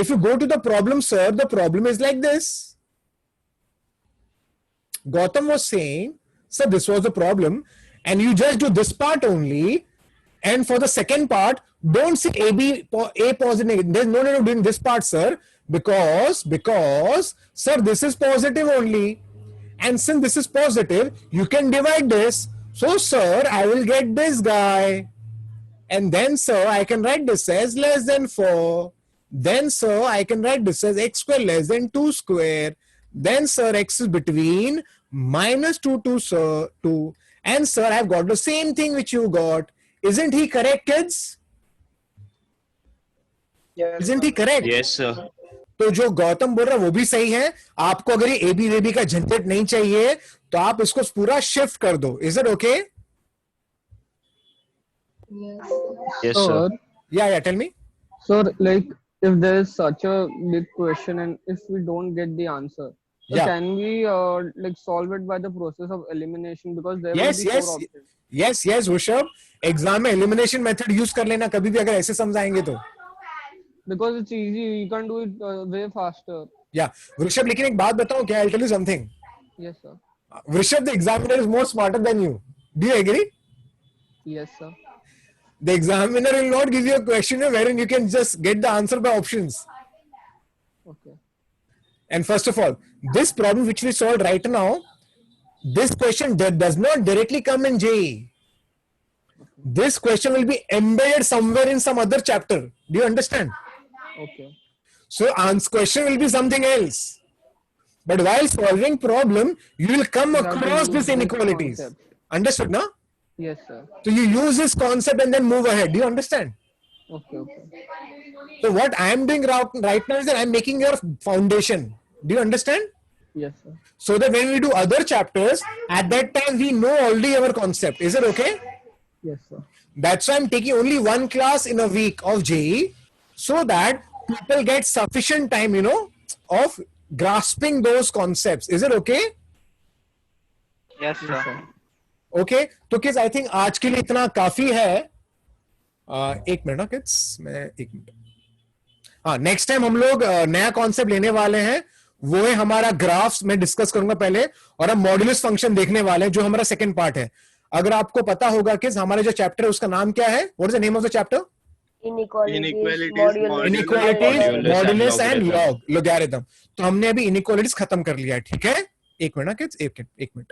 if you go to the problem, sir, the problem is like this. Gautam was saying, sir, this was the problem, and you just do this part only. And for the second part, don't say A positive. There's no need of doing this part, sir, because sir, this is positive only, and since this is positive, you can divide this. So, sir, I will get this guy, and then, sir, I can write this as less than 4. Then, sir, I can write this as x square less than 2 square. Then, sir, x is between -2 to 2, and sir, I've got the same thing which you got. Isn't he correct, kids?
Yes.
Isn't he correct?
Yes, sir.
तो जो गौतम बोल रहा है वो भी सही है. आपको अगर ये एबी वेबी का झंझट नहीं चाहिए तो आप इसको पूरा शिफ्ट कर दो. Is it okay?
Yes, sir.
Yeah. Tell me.
So, like, if there is such a big question and if we don't get the answer, so can we like solve it by the process of elimination? Because there will be 4 options.
Yes, Rishabh. Exam में elimination method use कर लेना कभी भी अगर ऐसे समझाएंगे तो.
Because it's easy, you can do it way faster.
Yeah, Rishabh, लेकिन एक बात बताऊं क्या? I'll tell you something.
Yes, sir.
Rishabh, the examiner is more smarter than you. Do you agree?
Yes, sir.
The examiner will not give you a questionnaire wherein you can just get the answer by options.
Okay.
And first of all, this problem which we solved right now, this question does not directly come in JEE. This question will be embedded somewhere in some other chapter. Do you understand?
Okay.
So answer question will be something else. But while solving problem, you will come
You have to
across
use
these
this
inequalities.
concept.
Understood, no?
Yes, sir.
So you use this concept and then move ahead. Do you understand?
Okay, okay.
So what I am doing right now is that I am making your foundation. Do you understand?
Yes, sir.
So that when we do other chapters, at that time we know already our concept. Is it okay?
Yes, sir.
That's why I'm taking only one class in a week of JEE, so that people get sufficient time, of grasping those concepts. Is it okay?
Yes, sir.
Okay. तो kids, I think आज के लिए इतना काफी है. एक minute ना kids, मैं एक मिनट. हाँ, नेक्स्ट टाइम हम लोग नया कॉन्सेप्ट लेने वाले हैं. वो है हमारा ग्राफ्स. मैं डिस्कस करूंगा पहले, और हम मॉड्यूलस फंक्शन देखने वाले हैं, जो हमारा सेकंड पार्ट है. अगर आपको पता होगा कि हमारा जो चैप्टर है उसका नाम क्या है, what is the name of the chapter? Inequalities, modulus and logarithm. तो हमने अभी इनइक्वालिटीज खत्म कर लिया है. ठीक है, एक मिनट किड्स, एक मिनट.